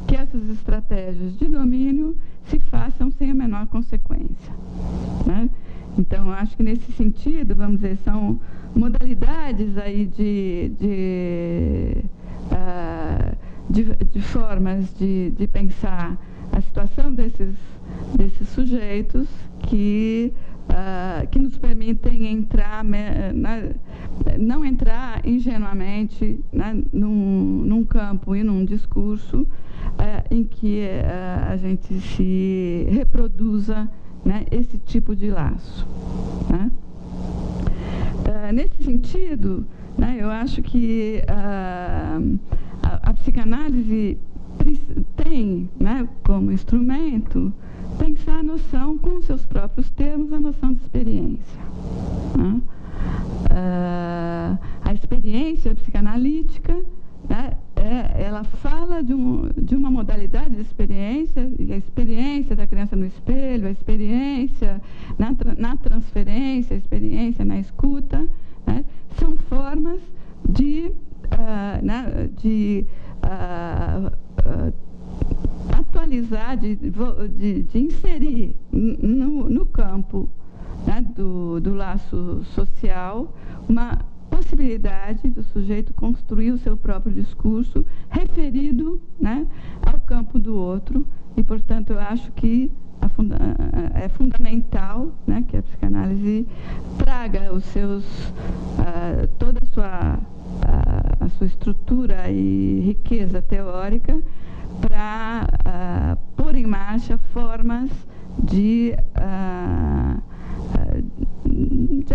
que essas estratégias de domínio se façam sem a menor consequência, né? Então, acho que nesse sentido, vamos dizer, são modalidades aí de formas de pensar a situação desses sujeitos que nos permitem entrar, não entrar ingenuamente, né, num campo e num discurso em que a gente se reproduza, né, esse tipo de laço, né? Nesse sentido, né, eu acho que a psicanálise tem, né, como instrumento, pensar a noção, com os seus próprios termos, a noção de experiência, né? A experiência psicanalítica, né, ela fala de uma modalidade de experiência, a experiência da criança no espelho, a experiência na transferência, a experiência na escuta, né, são formas de atualizar, de inserir no campo, né, do laço social uma possibilidade do sujeito construir o seu próprio discurso referido, né, ao campo do outro. E, portanto, eu acho que é fundamental, né, que a psicanálise traga os seus, toda a sua estrutura e riqueza teórica para pôr em marcha formas de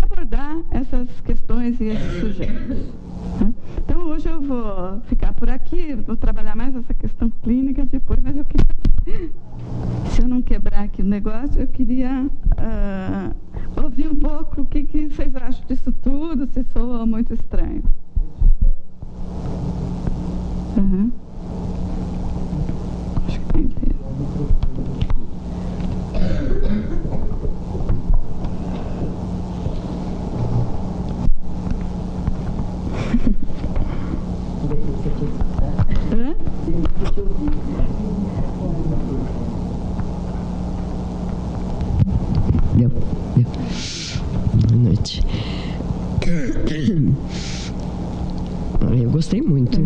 abordar essas questões e esses sujeitos, né? Então, hoje eu vou ficar por aqui, vou trabalhar mais essa questão clínica depois, mas eu queria, se eu não quebrar aqui o negócio, eu queria ouvir um pouco o que vocês acham disso tudo, se soa muito estranho. Uhum. Acho que está inteiro. Deu. Boa noite. Eu gostei muito.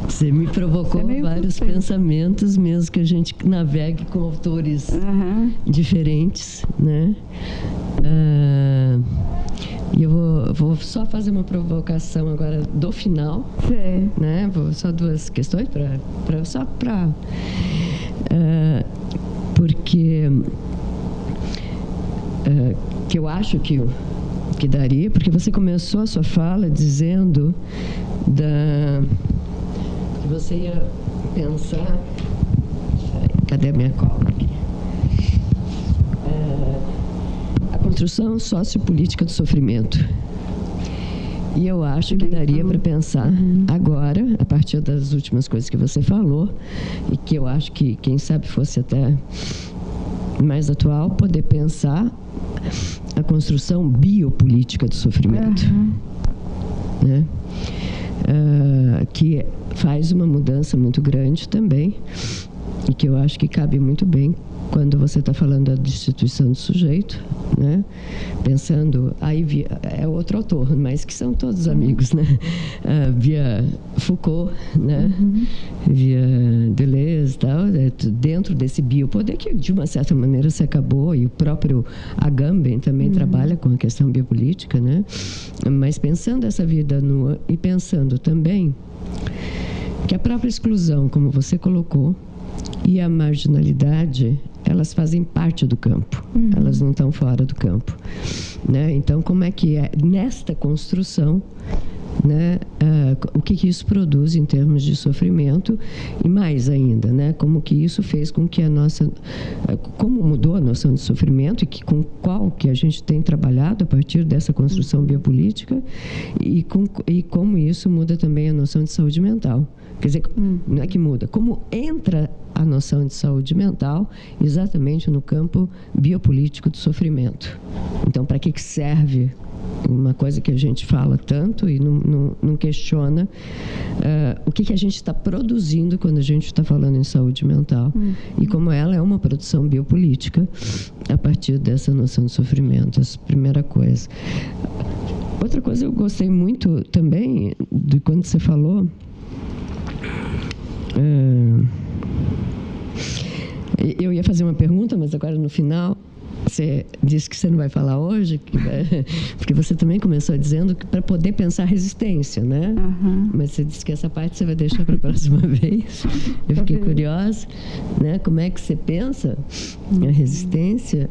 Você me provocou vários pensamentos, mesmo que a gente navegue com autores diferentes, né? E eu vou só fazer uma provocação agora do final, né? Só duas questões porque que eu acho que daria, porque você começou a sua fala dizendo que você ia pensar. Cadê a minha cola aqui? A construção sociopolítica do sofrimento. E eu acho que daria para pensar agora, a partir das últimas coisas que você falou, e que eu acho que, quem sabe, fosse até mais atual, poder pensar a construção biopolítica do sofrimento, né? Que faz uma mudança muito grande também, e que eu acho que cabe muito bem quando você está falando da destituição do sujeito, né? Pensando, aí é outro autor, mas que são todos amigos, né? Via Foucault, né? Via Deleuze e tal, dentro desse biopoder que, de uma certa maneira, se acabou, e o próprio Agamben também trabalha com a questão biopolítica, né? Mas pensando essa vida nua e pensando também que a própria exclusão, como você colocou, e a marginalidade, elas fazem parte do campo, elas não estão fora do campo, né? Então, como é que é nesta construção né, o que isso produz em termos de sofrimento e mais ainda, né, como que isso fez com que como mudou a noção de sofrimento e com qual que a gente tem trabalhado a partir dessa construção biopolítica e como isso muda também a noção de saúde mental. Quer dizer, não é que muda, como entra a noção de saúde mental exatamente no campo biopolítico do sofrimento. Então, para que serve uma coisa que a gente fala tanto e não questiona o que a gente está produzindo quando a gente está falando em saúde mental e como ela é uma produção biopolítica a partir dessa noção de sofrimento. Essa é a primeira coisa. Outra coisa eu gostei muito também de quando você falou eu ia fazer uma pergunta, mas agora no final você disse que você não vai falar hoje, porque você também começou dizendo que para poder pensar resistência, né? Mas você disse que essa parte você vai deixar para a próxima vez. Eu fiquei curiosa, né? Como é que você pensa a resistência?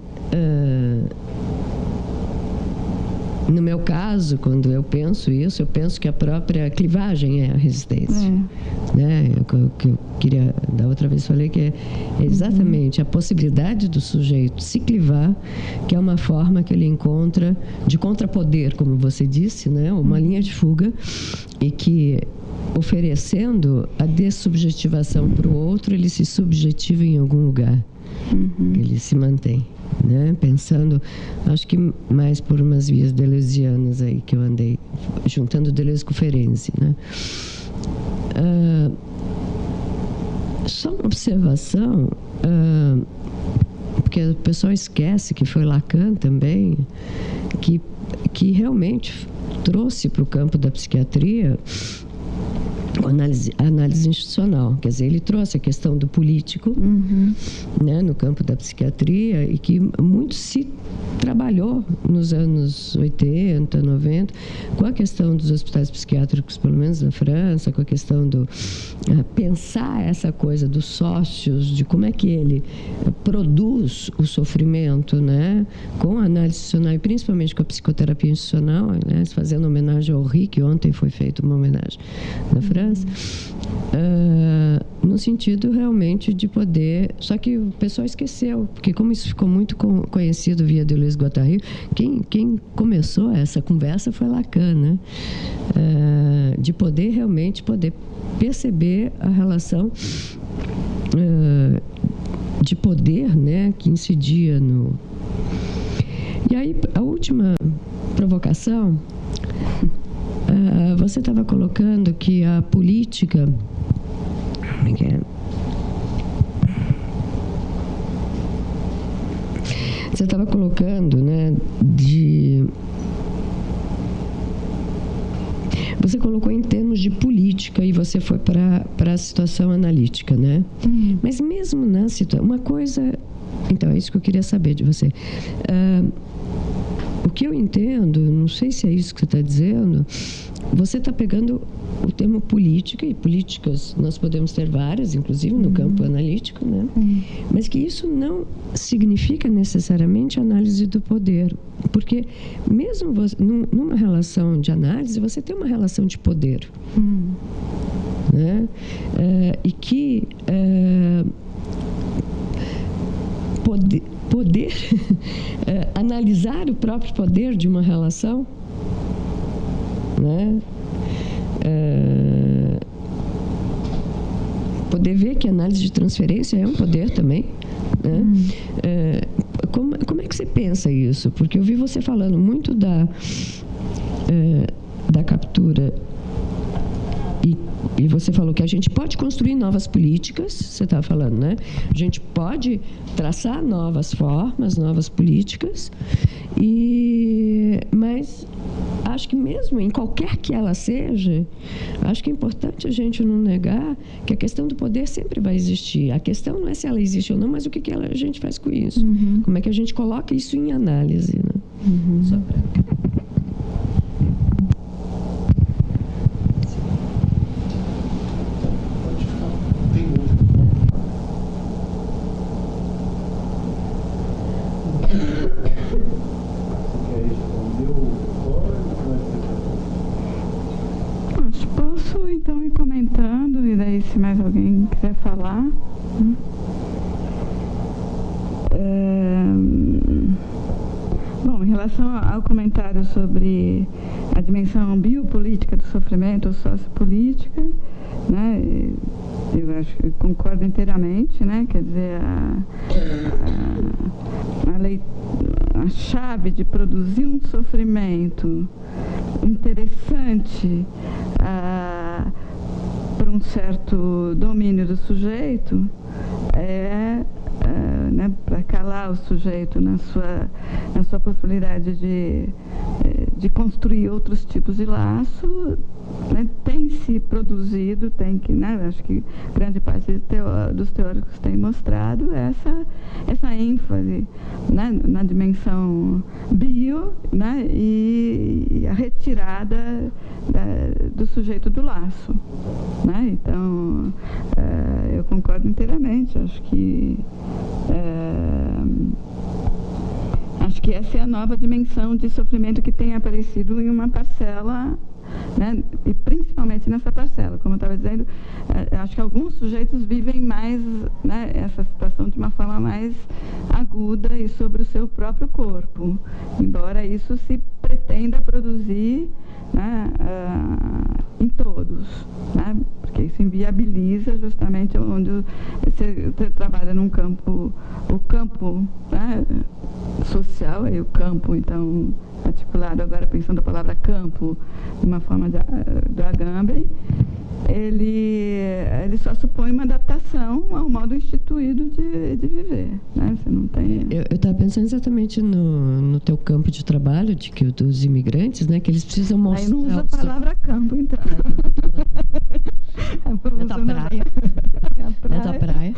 No meu caso, quando eu penso isso, eu penso que a própria clivagem é a resistência. Né? Que eu queria, da outra vez falei que é exatamente a possibilidade do sujeito se clivar, que é uma forma que ele encontra de contrapoder, como você disse, né? Uma linha de fuga, e que oferecendo a dessubjetivação para o outro, ele se subjetiva em algum lugar. Ele se mantém. Né? Pensando, acho que mais por umas vias deleuzianas aí que eu andei juntando Deleuze com Ferenczi, né? Só uma observação, porque o pessoal esquece que foi Lacan também que realmente trouxe para o campo da psiquiatria a análise institucional. Quer dizer, ele trouxe a questão do político, né, no campo da psiquiatria, e que muito se trabalhou nos anos 80, 90, com a questão dos hospitais psiquiátricos, pelo menos na França, com a questão do pensar essa coisa dos sócios, de como é que ele produz o sofrimento, né, com a análise institucional e principalmente com a psicoterapia institucional, né, fazendo homenagem ao Ri, que ontem foi feita uma homenagem na França, no sentido realmente de poder, só que o pessoal esqueceu, porque como isso ficou muito conhecido via Deleuze-Guattari, quem começou essa conversa foi Lacan, né? De poder realmente perceber a relação de poder, né, que incidia no... E aí, a última provocação, você estava colocando que a política... Como é que é? Você estava colocando, né, Você colocou em termos de política e você foi para a situação analítica, né? Mas mesmo na situação... Uma coisa... Então, é isso que eu queria saber de você. O que eu entendo, não sei se é isso que você está dizendo, você está pegando o termo política, e políticas nós podemos ter várias, inclusive no campo analítico, né? Mas que isso não significa necessariamente análise do poder, porque mesmo numa relação de análise, você tem uma relação de poder, né? E que poder analisar o próprio poder de uma relação, né? Poder ver que a análise de transferência é um poder também, né? Como é que você pensa isso? Porque eu vi você falando muito da captura e você falou que a gente pode construir novas políticas, você estava falando, né? A gente pode traçar novas formas, novas políticas, mas acho que mesmo em qualquer que ela seja, acho que é importante a gente não negar que a questão do poder sempre vai existir. A questão não é se ela existe ou não, mas o que a gente faz com isso. Como é que a gente coloca isso em análise, né? Só pra... relação ao comentário sobre a dimensão biopolítica do sofrimento, ou sociopolítica, né, eu acho que concordo inteiramente, né, quer dizer, a chave de produzir um sofrimento interessante para um certo domínio do sujeito né, para calar o sujeito na sua possibilidade de construir outros tipos de laço, né, tem se produzido, né, acho que grande parte dos teóricos tem mostrado essa ênfase, né, na dimensão bio, né, e a retirada do sujeito do laço, né? Então, eu concordo inteiramente, acho que essa é a nova dimensão de sofrimento que tem aparecido em uma parcela, né? E principalmente nessa parcela, como eu estava dizendo, acho que alguns sujeitos vivem mais, né, essa situação de uma forma mais aguda e sobre o seu próprio corpo, embora isso se pretenda produzir, né, em todos, né, porque isso inviabiliza justamente onde você trabalha num campo, o campo, né, social, e o campo, então, articulado agora pensando a palavra campo de uma forma do Agamben, ele só supõe uma adaptação ao modo instituído de viver, né? Você não tem... Eu estava pensando exatamente no teu campo de trabalho, dos imigrantes, né? Que eles precisam mostrar... Aí não usa a palavra campo, então. É da praia. É da praia.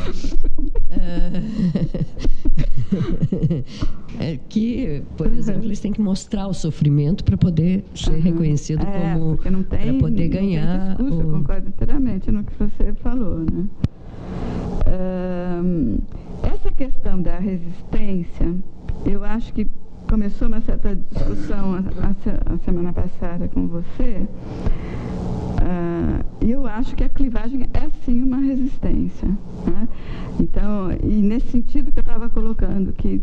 Que, por exemplo, eles têm que mostrar o sofrimento para poder ser reconhecido como... Porque não tem, para poder ganhar... Não tem discurso, eu concordo inteiramente no que você falou, né? Essa questão da resistência, eu acho que começou uma certa discussão a semana passada com você, e eu acho que a clivagem é sim uma resistência, né? Então, e nesse sentido que eu estava colocando, que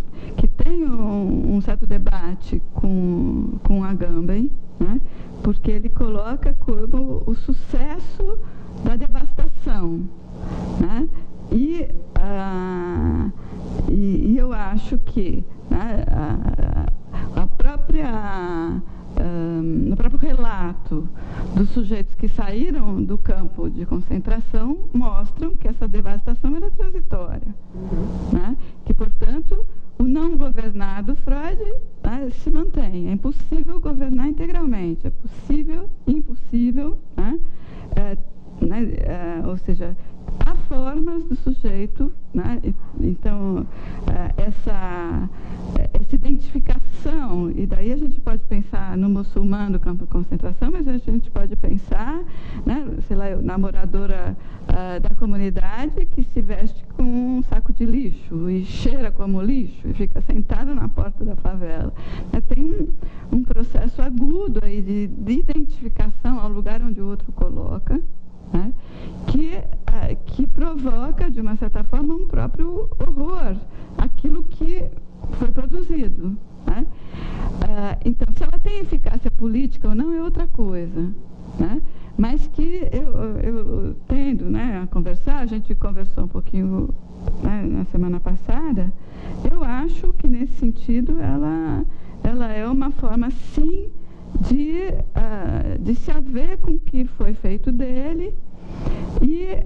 tem um certo debate com Agamben, né? Porque ele coloca como o sucesso da devastação, né? E eu acho que, né, no próprio relato dos sujeitos que saíram do campo de concentração mostram que essa devastação era transitória, né? Que, portanto, o não governado Freud, né, se mantém. É impossível governar integralmente, é possível, impossível, né? Ou seja, há formas do sujeito, né? Então, essa identificação, e daí a gente pode pensar no muçulmano do campo de concentração, mas a gente pode pensar, né, sei lá, namoradora da comunidade que se veste com um saco de lixo e cheira como lixo e fica sentada na porta da favela. Tem um processo agudo aí de identificação ao lugar onde o outro coloca, né, que provoca, de uma certa forma, um próprio horror, aquilo que foi produzido, né? Então, se ela tem eficácia política ou não é outra coisa, né? Mas que eu tendo, né, a conversar, a gente conversou um pouquinho, né, na semana passada, eu acho que, nesse sentido, ela é uma forma, sim, de se haver com o que foi feito dele e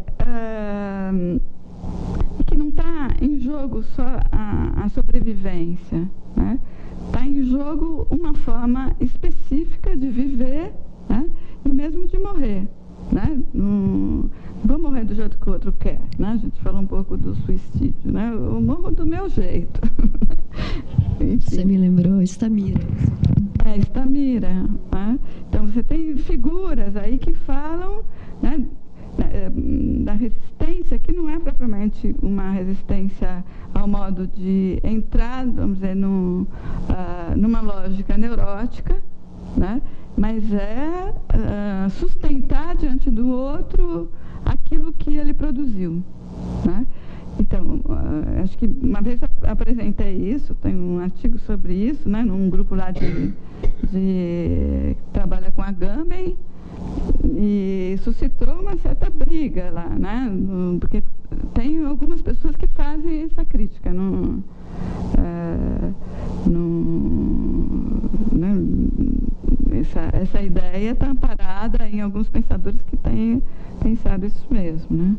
que não está em jogo só a sobrevivência, né? Está em jogo uma forma específica de viver, né? E mesmo de morrer, né? Não vou morrer do jeito que o outro quer, né? A gente falou um pouco do suicídio, né? Eu morro do meu jeito. Você me lembrou Estamira. Estamira, né? Então você tem figuras aí que falam, né, da resistência, que não é propriamente uma resistência ao modo de entrar, vamos dizer, numa lógica neurótica, né? Mas é sustentar diante do outro aquilo que ele produziu, né? Então, acho que uma vez eu apresentei isso, tem um artigo sobre isso, né, num grupo lá que trabalha com Agamben, e suscitou uma certa briga lá, né, porque tem algumas pessoas que fazem essa crítica, essa ideia está amparada em alguns pensadores que têm pensado isso mesmo, né?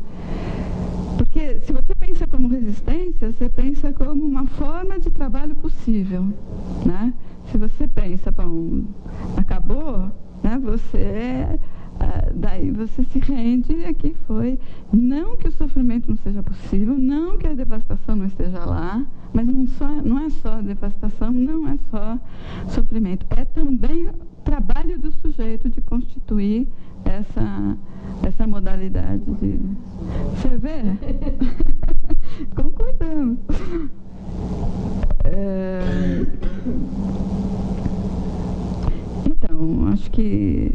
Porque se você pensa como resistência, você pensa como uma forma de trabalho possível, né? Se você pensa, bom, acabou, né? Daí você se rende a que foi, não que o sofrimento não seja possível, não que a devastação não esteja lá, mas não é só devastação, não é só sofrimento, é também trabalho do sujeito de constituir essa modalidade de... Você vê? Concordamos. Então, acho que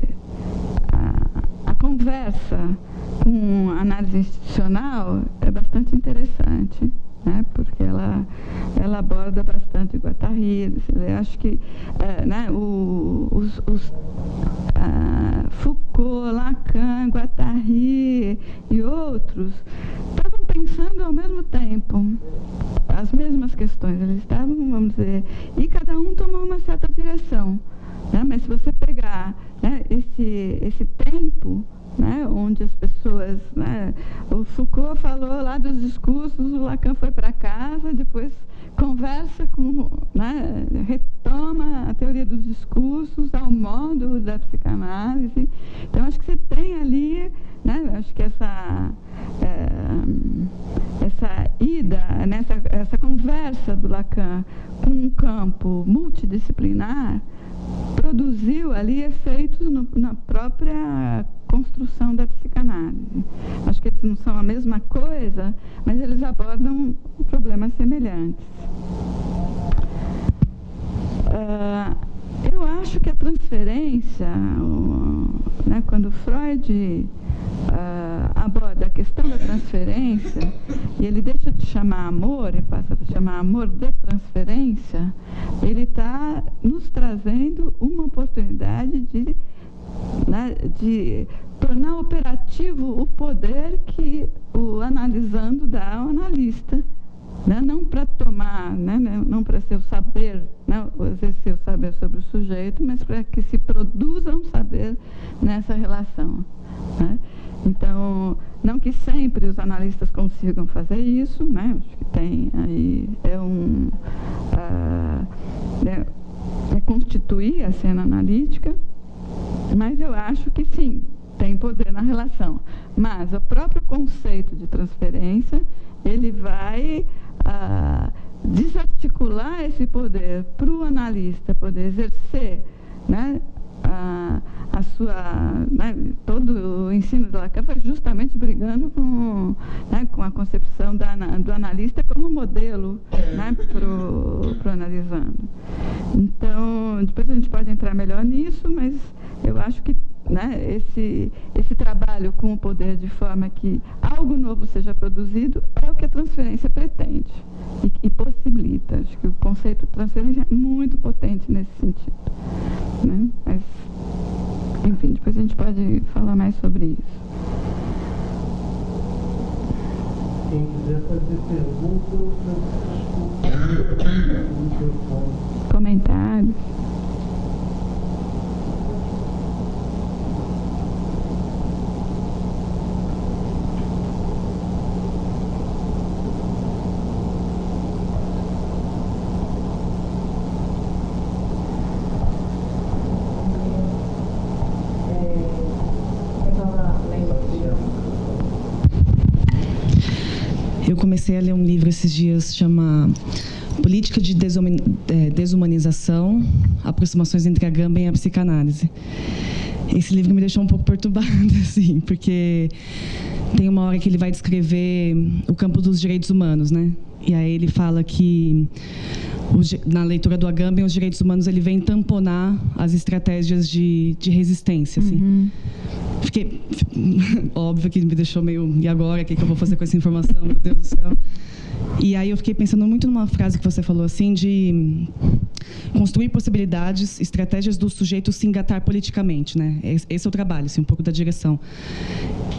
a conversa com análise institucional é bastante interessante, né? Porque ela aborda bastante Guattari. Acho que né, Foucault, Lacan, Guattari e outros estavam pensando ao mesmo tempo as mesmas questões. Eles estavam, vamos dizer, e cada um tomou uma certa direção, né? Mas se você pegar, né, esse tempo, né, onde as pessoas, né, o Foucault falou lá dos discursos, o Lacan foi para casa, depois conversa com, né, retoma a teoria dos discursos ao modo da psicanálise. Então, acho que você tem ali, né, acho que essa ida, essa conversa do Lacan com um campo multidisciplinar produziu ali efeitos na própria construção da psicanálise. Acho que eles não são a mesma coisa, mas eles abordam problemas semelhantes. Eu acho que a transferência, né, quando Freud aborda a questão da transferência, e ele deixa de chamar amor e passa a chamar amor de transferência, ele está nos trazendo uma oportunidade de tornar operativo o poder que o analisando dá ao analista, né? Não para tomar, né? Não para ser o saber, né? Exercer o saber sobre o sujeito, mas para que se produza um saber nessa relação, né? Então, não que sempre os analistas consigam fazer isso, né? Acho que tem aí, constituir a cena analítica, mas eu acho que sim, tem poder na relação. Mas o próprio conceito de transferência, ele vai desarticular esse poder para o analista poder exercer, né, a sua, né, todo o ensino de Lacan foi justamente brigando com a concepção do analista como modelo, né, pro analisando. Então, depois a gente pode entrar melhor nisso, mas eu acho que, né, esse trabalho com o poder de forma que algo novo seja produzido é o que a transferência pretende e possibilita. Acho que o conceito de transferência é muito potente nesse sentido, né? Mas, enfim, depois a gente pode falar mais sobre isso. Quem quiser fazer perguntas, comentários. Eu comecei a ler um livro esses dias, chama Política de Desumanização, Aproximações entre Agamben e a Psicanálise. Esse livro me deixou um pouco perturbada, assim, porque tem uma hora que ele vai descrever o campo dos direitos humanos, né? E aí ele fala que, na leitura do Agamben, os direitos humanos ele vem tamponar as estratégias de resistência, assim. Uhum. Óbvio que me deixou meio, e agora, o que eu vou fazer com essa informação, meu Deus do céu? E aí eu fiquei pensando muito numa frase que você falou, assim, de construir possibilidades, estratégias do sujeito se engatar politicamente, né? Esse é o trabalho, assim, um pouco da direção.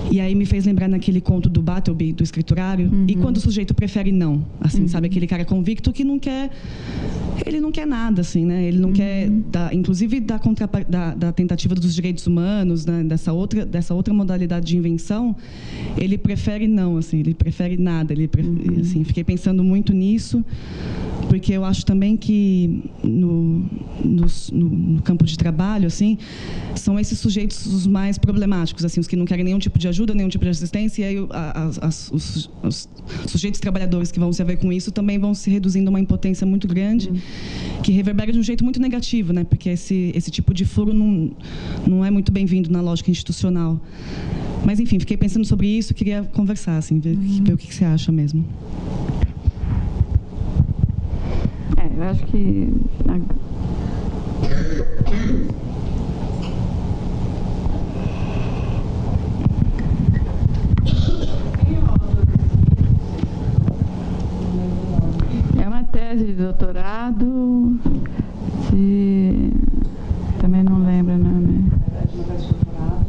E aí me fez lembrar naquele conto do Battleby, do escriturário, e quando o sujeito prefere não, assim, sabe? Aquele cara convicto que não quer... Ele não quer nada, assim, né? Ele não quer, inclusive, da tentativa dos direitos humanos, né? dessa outra modalidade de invenção, ele prefere não, assim, ele prefere nada. Assim, fiquei pensando muito nisso, porque eu acho também que no campo de trabalho, assim, são esses sujeitos os mais problemáticos, assim, os que não querem nenhum tipo de ajuda, nenhum tipo de assistência, e aí os sujeitos trabalhadores que vão se haver com isso também vão se reduzindo a uma impotência muito grande, que reverbera de um jeito muito negativo, né? Porque esse tipo de furo não é muito bem-vindo na lógica institucional. Mas, enfim, fiquei pensando sobre isso, queria conversar, assim, ver o que você acha mesmo. Eu acho que... É uma tese de doutorado de... Também não lembro o nome. É uma tese de doutorado,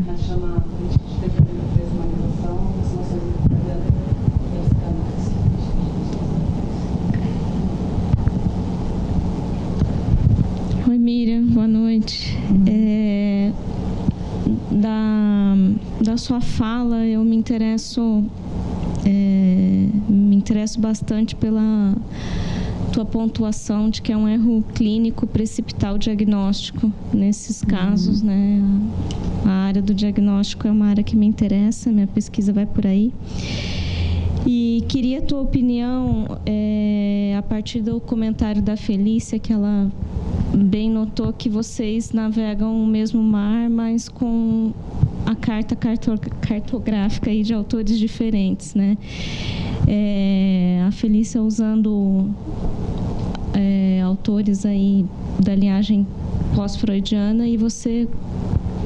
mas chama Política de Desumanização, das noções da psicanálise. Oi, Miriam, boa noite. Da sua fala, eu me interesso bastante pela tua pontuação de que é um erro clínico precipitar o diagnóstico nesses casos, né? A área do diagnóstico é uma área que me interessa, minha pesquisa vai por aí. E queria a tua opinião a partir do comentário da Felícia, que ela bem notou que vocês navegam o mesmo mar, mas com a carta cartográfica aí de autores diferentes, né? A Felícia usando autores aí da linhagem pós-freudiana e você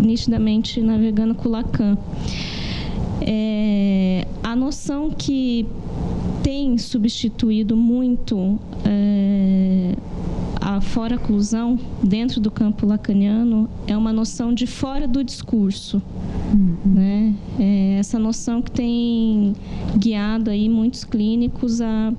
nitidamente navegando com Lacan. A noção que tem substituído muito a fora-oclusão dentro do campo lacaniano é uma noção de fora do discurso, né? Essa noção que tem guiado aí muitos clínicos a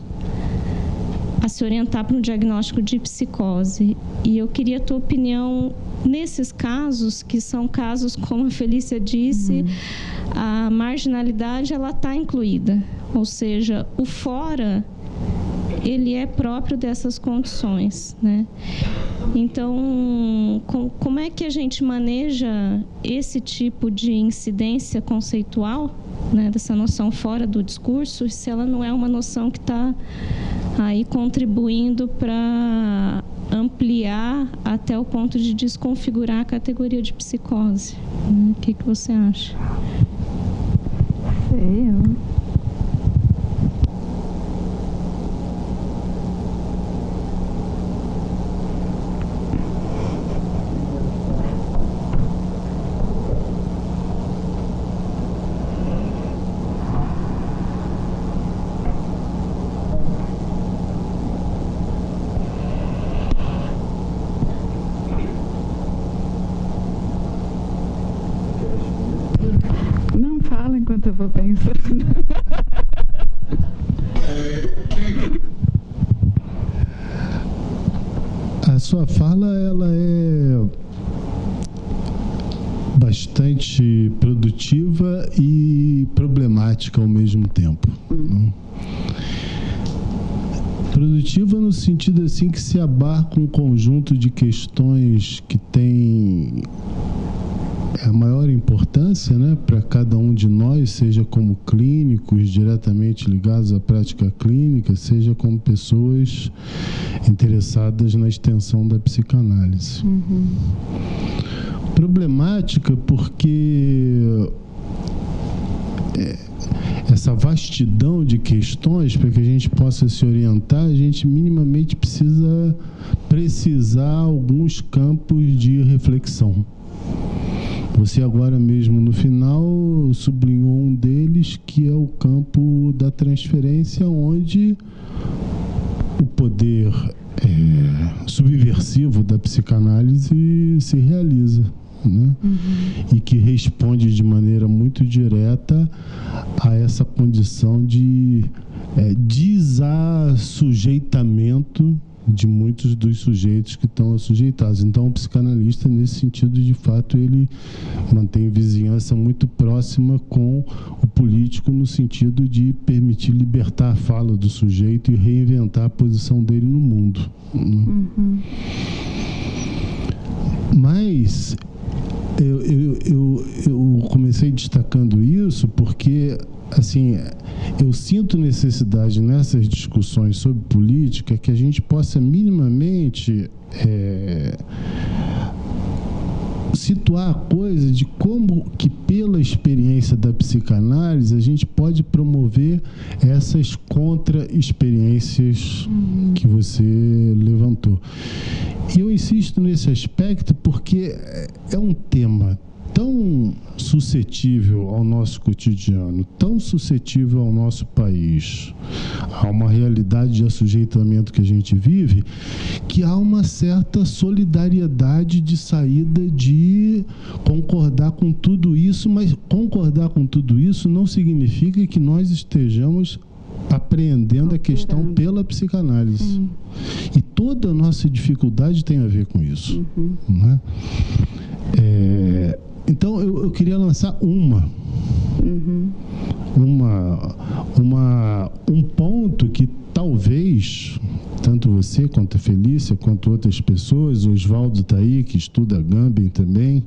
se orientar para um diagnóstico de psicose. E eu queria a tua opinião nesses casos, que são casos, como a Felícia disse, a marginalidade ela está incluída, ou seja, o fora ele é próprio dessas condições, né? Então, como é que a gente maneja esse tipo de incidência conceitual, né, dessa noção fora do discurso, se ela não é uma noção que está aí contribuindo para ampliar até o ponto de desconfigurar a categoria de psicose? O que você acha? Sei, não fala enquanto eu vou pensando. A sua fala ela é bastante produtiva e problemática ao mesmo tempo. Produtiva no sentido assim que se abarca um conjunto de questões que tem a maior importância, né, para cada um de nós, seja como clínicos diretamente ligados à prática clínica, seja como pessoas interessadas na extensão da psicanálise. Problemática porque essa vastidão de questões, para que a gente possa se orientar, a gente minimamente precisa precisar alguns campos de reflexão. Você agora mesmo no final sublinhou um deles, deles, que é o campo da transferência, onde o poder subversivo da psicanálise se realiza, né? E que responde de maneira muito direta a essa condição de desassujeitamento de muitos dos sujeitos que estão assujeitados. Então, o psicanalista, nesse sentido, de fato, ele mantém vizinhança muito próxima com o político, no sentido de permitir libertar a fala do sujeito e reinventar a posição dele no mundo, né? Mas eu comecei destacando isso porque, assim, eu sinto necessidade nessas discussões sobre política que a gente possa minimamente situar a coisa de como que, pela experiência da psicanálise, a gente pode promover essas contra-experiências que você levantou. E eu insisto nesse aspecto porque é um tema tão suscetível ao nosso cotidiano, tão suscetível ao nosso país, a uma realidade de assujeitamento que a gente vive, que há uma certa solidariedade de saída de concordar com tudo isso, mas concordar com tudo isso não significa que nós estejamos apreendendo a questão pela psicanálise. E toda a nossa dificuldade tem a ver com isso, né? Então, eu queria lançar um ponto que talvez, tanto você, quanto a Felícia, quanto outras pessoas, o Oswaldo está aí, que estuda Agamben também,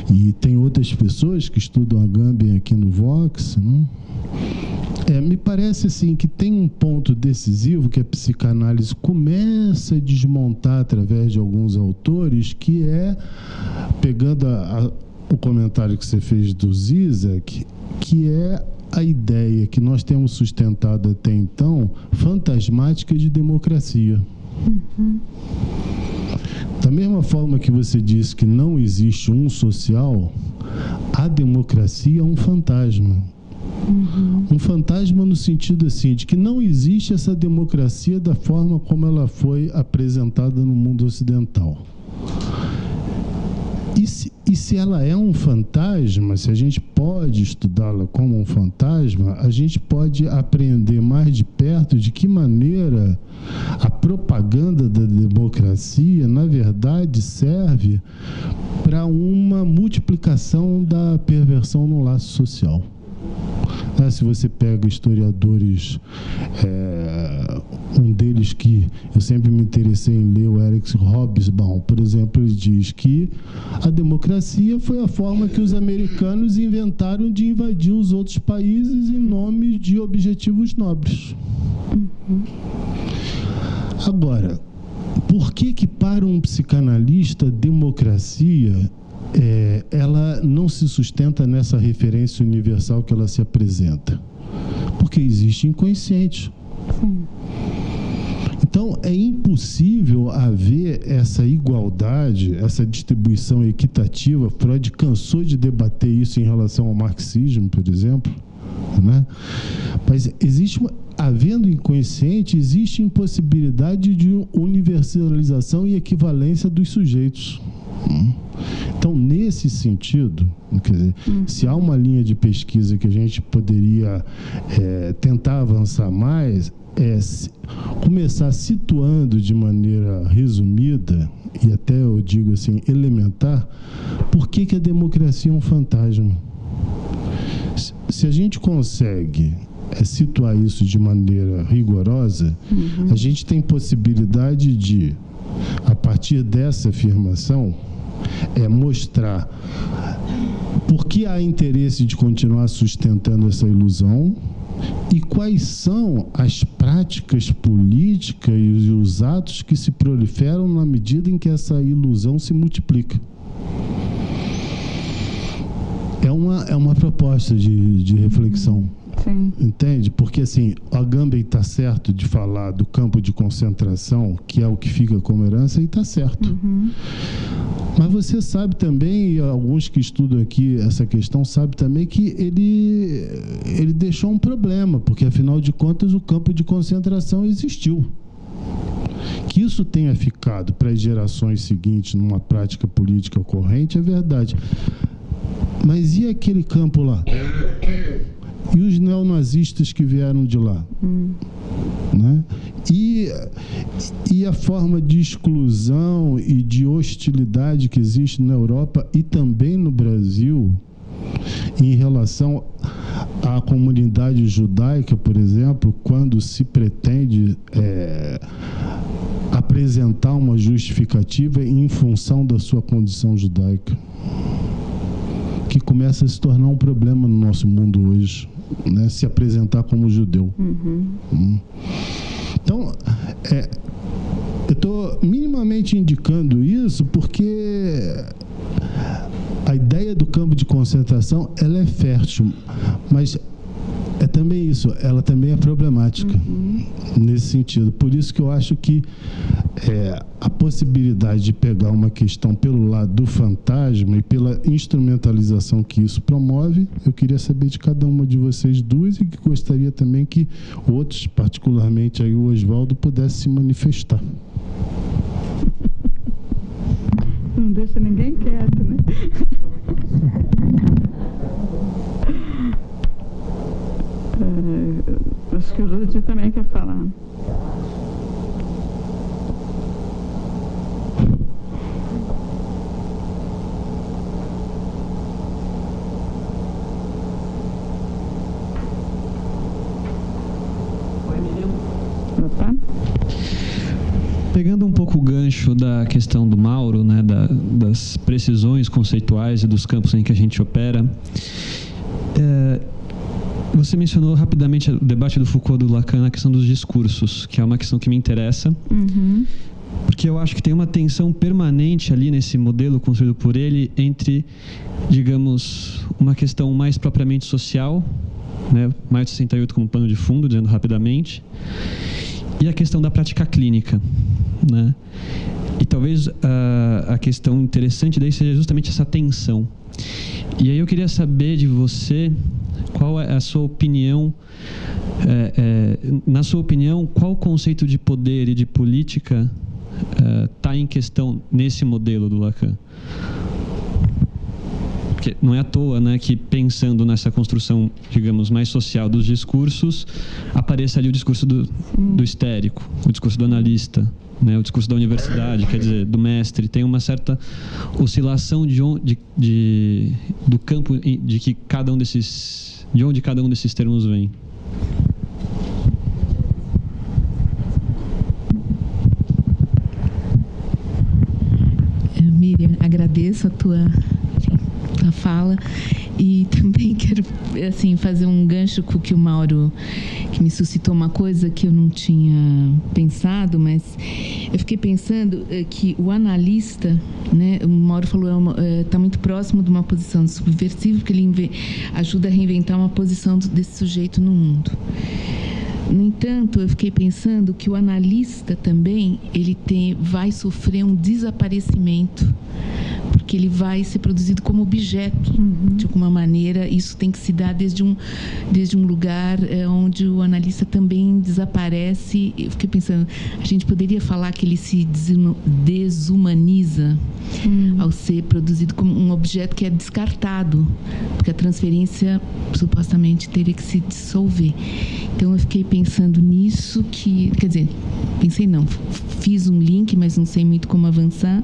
e tem outras pessoas que estudam Agamben aqui no Vox, né? Me parece assim que tem um ponto decisivo que a psicanálise começa a desmontar através de alguns autores, que é, pegando o comentário que você fez do Zizek, que é a ideia que nós temos sustentado até então, fantasmática de democracia. Da mesma forma que você disse que não existe um social, a democracia é um fantasma. Um fantasma no sentido assim, de que não existe essa democracia da forma como ela foi apresentada no mundo ocidental. E se ela é um fantasma, se a gente pode estudá-la como um fantasma, a gente pode aprender mais de perto de que maneira a propaganda da democracia, na verdade, serve para uma multiplicação da perversão no laço social. Se você pega historiadores, um deles que eu sempre me interessei em ler, o Eric Hobsbawm, por exemplo, ele diz que a democracia foi a forma que os americanos inventaram de invadir os outros países em nome de objetivos nobres. Agora, por que para um psicanalista a democracia ela não se sustenta nessa referência universal que ela se apresenta? Porque existe inconsciente. Então, é impossível haver essa igualdade, essa distribuição equitativa. Freud cansou de debater isso em relação ao marxismo, por exemplo, né? Mas havendo inconsciente, existe impossibilidade de universalização e equivalência dos sujeitos. Então, nesse sentido, quer dizer, se há uma linha de pesquisa que a gente poderia tentar avançar mais, começar situando de maneira resumida, e até eu digo assim, elementar, por que a democracia é um fantasma. Se a gente consegue situar isso de maneira rigorosa, a gente tem possibilidade de, a partir dessa afirmação, mostrar por que há interesse de continuar sustentando essa ilusão e quais são as práticas políticas e os atos que se proliferam na medida em que essa ilusão se multiplica. É uma proposta de reflexão. Sim. Entende? Porque assim, o Agamben está certo de falar do campo de concentração, que é o que fica como herança, e está certo. Mas você sabe também, e alguns que estudam aqui essa questão sabem também, que ele deixou um problema, porque afinal de contas o campo de concentração existiu. Que isso tenha ficado para as gerações seguintes numa prática política corrente é verdade. Mas e aquele campo lá? E os neonazistas que vieram de lá? Né? E a forma de exclusão e de hostilidade que existe na Europa e também no Brasil em relação à comunidade judaica, por exemplo, quando se pretende apresentar uma justificativa em função da sua condição judaica, que começa a se tornar um problema no nosso mundo hoje, né? Se apresentar como judeu. Então, eu estou minimamente indicando isso porque a ideia do campo de concentração ela é fértil, mas é também isso, ela também é problemática nesse sentido. Por isso que eu acho que a possibilidade de pegar uma questão pelo lado do fantasma e pela instrumentalização que isso promove, eu queria saber de cada uma de vocês duas e que gostaria também que outros, particularmente aí o Oswaldo, pudesse se manifestar. Não deixa ninguém quieto, né? Acho que o Lúcio também quer falar. Opa. Pegando um pouco o gancho da questão do Mauro, né, das precisões conceituais e dos campos em que a gente opera, você mencionou rapidamente o debate do Foucault e do Lacan na questão dos discursos, que é uma questão que me interessa, porque eu acho que tem uma tensão permanente ali nesse modelo construído por ele entre, digamos, uma questão mais propriamente social, né, Maio de 68 como pano de fundo, dizendo rapidamente, e a questão da prática clínica, né? E talvez a questão interessante daí seja justamente essa tensão. E aí eu queria saber de você qual é a sua opinião, na sua opinião, qual conceito de poder e de política está em questão nesse modelo do Lacan? Porque não é à toa, né, que pensando nessa construção, digamos, mais social dos discursos, apareça ali o discurso do histérico, o discurso do analista, né, o discurso da universidade, quer dizer, do mestre. Tem uma certa oscilação do campo de que cada um desses, de onde cada um desses termos vem. Miriam, agradeço a tua fala e também quero fazer um gancho com o que o Mauro, que me suscitou uma coisa que eu não tinha pensado, mas eu fiquei pensando que o analista, né, o Mauro falou, está muito próximo de uma posição subversiva, porque ele ajuda a reinventar uma posição desse sujeito no mundo. No entanto, eu fiquei pensando que o analista também vai sofrer um desaparecimento, porque ele vai ser produzido como objeto, de alguma maneira. Isso tem que se dar desde um lugar onde o analista também desaparece. Eu fiquei pensando, a gente poderia falar que ele se desumaniza ao ser produzido como um objeto que é descartado, porque a transferência supostamente teria que se dissolver. Então eu fiquei pensando nisso, fiz um link, mas não sei muito como avançar.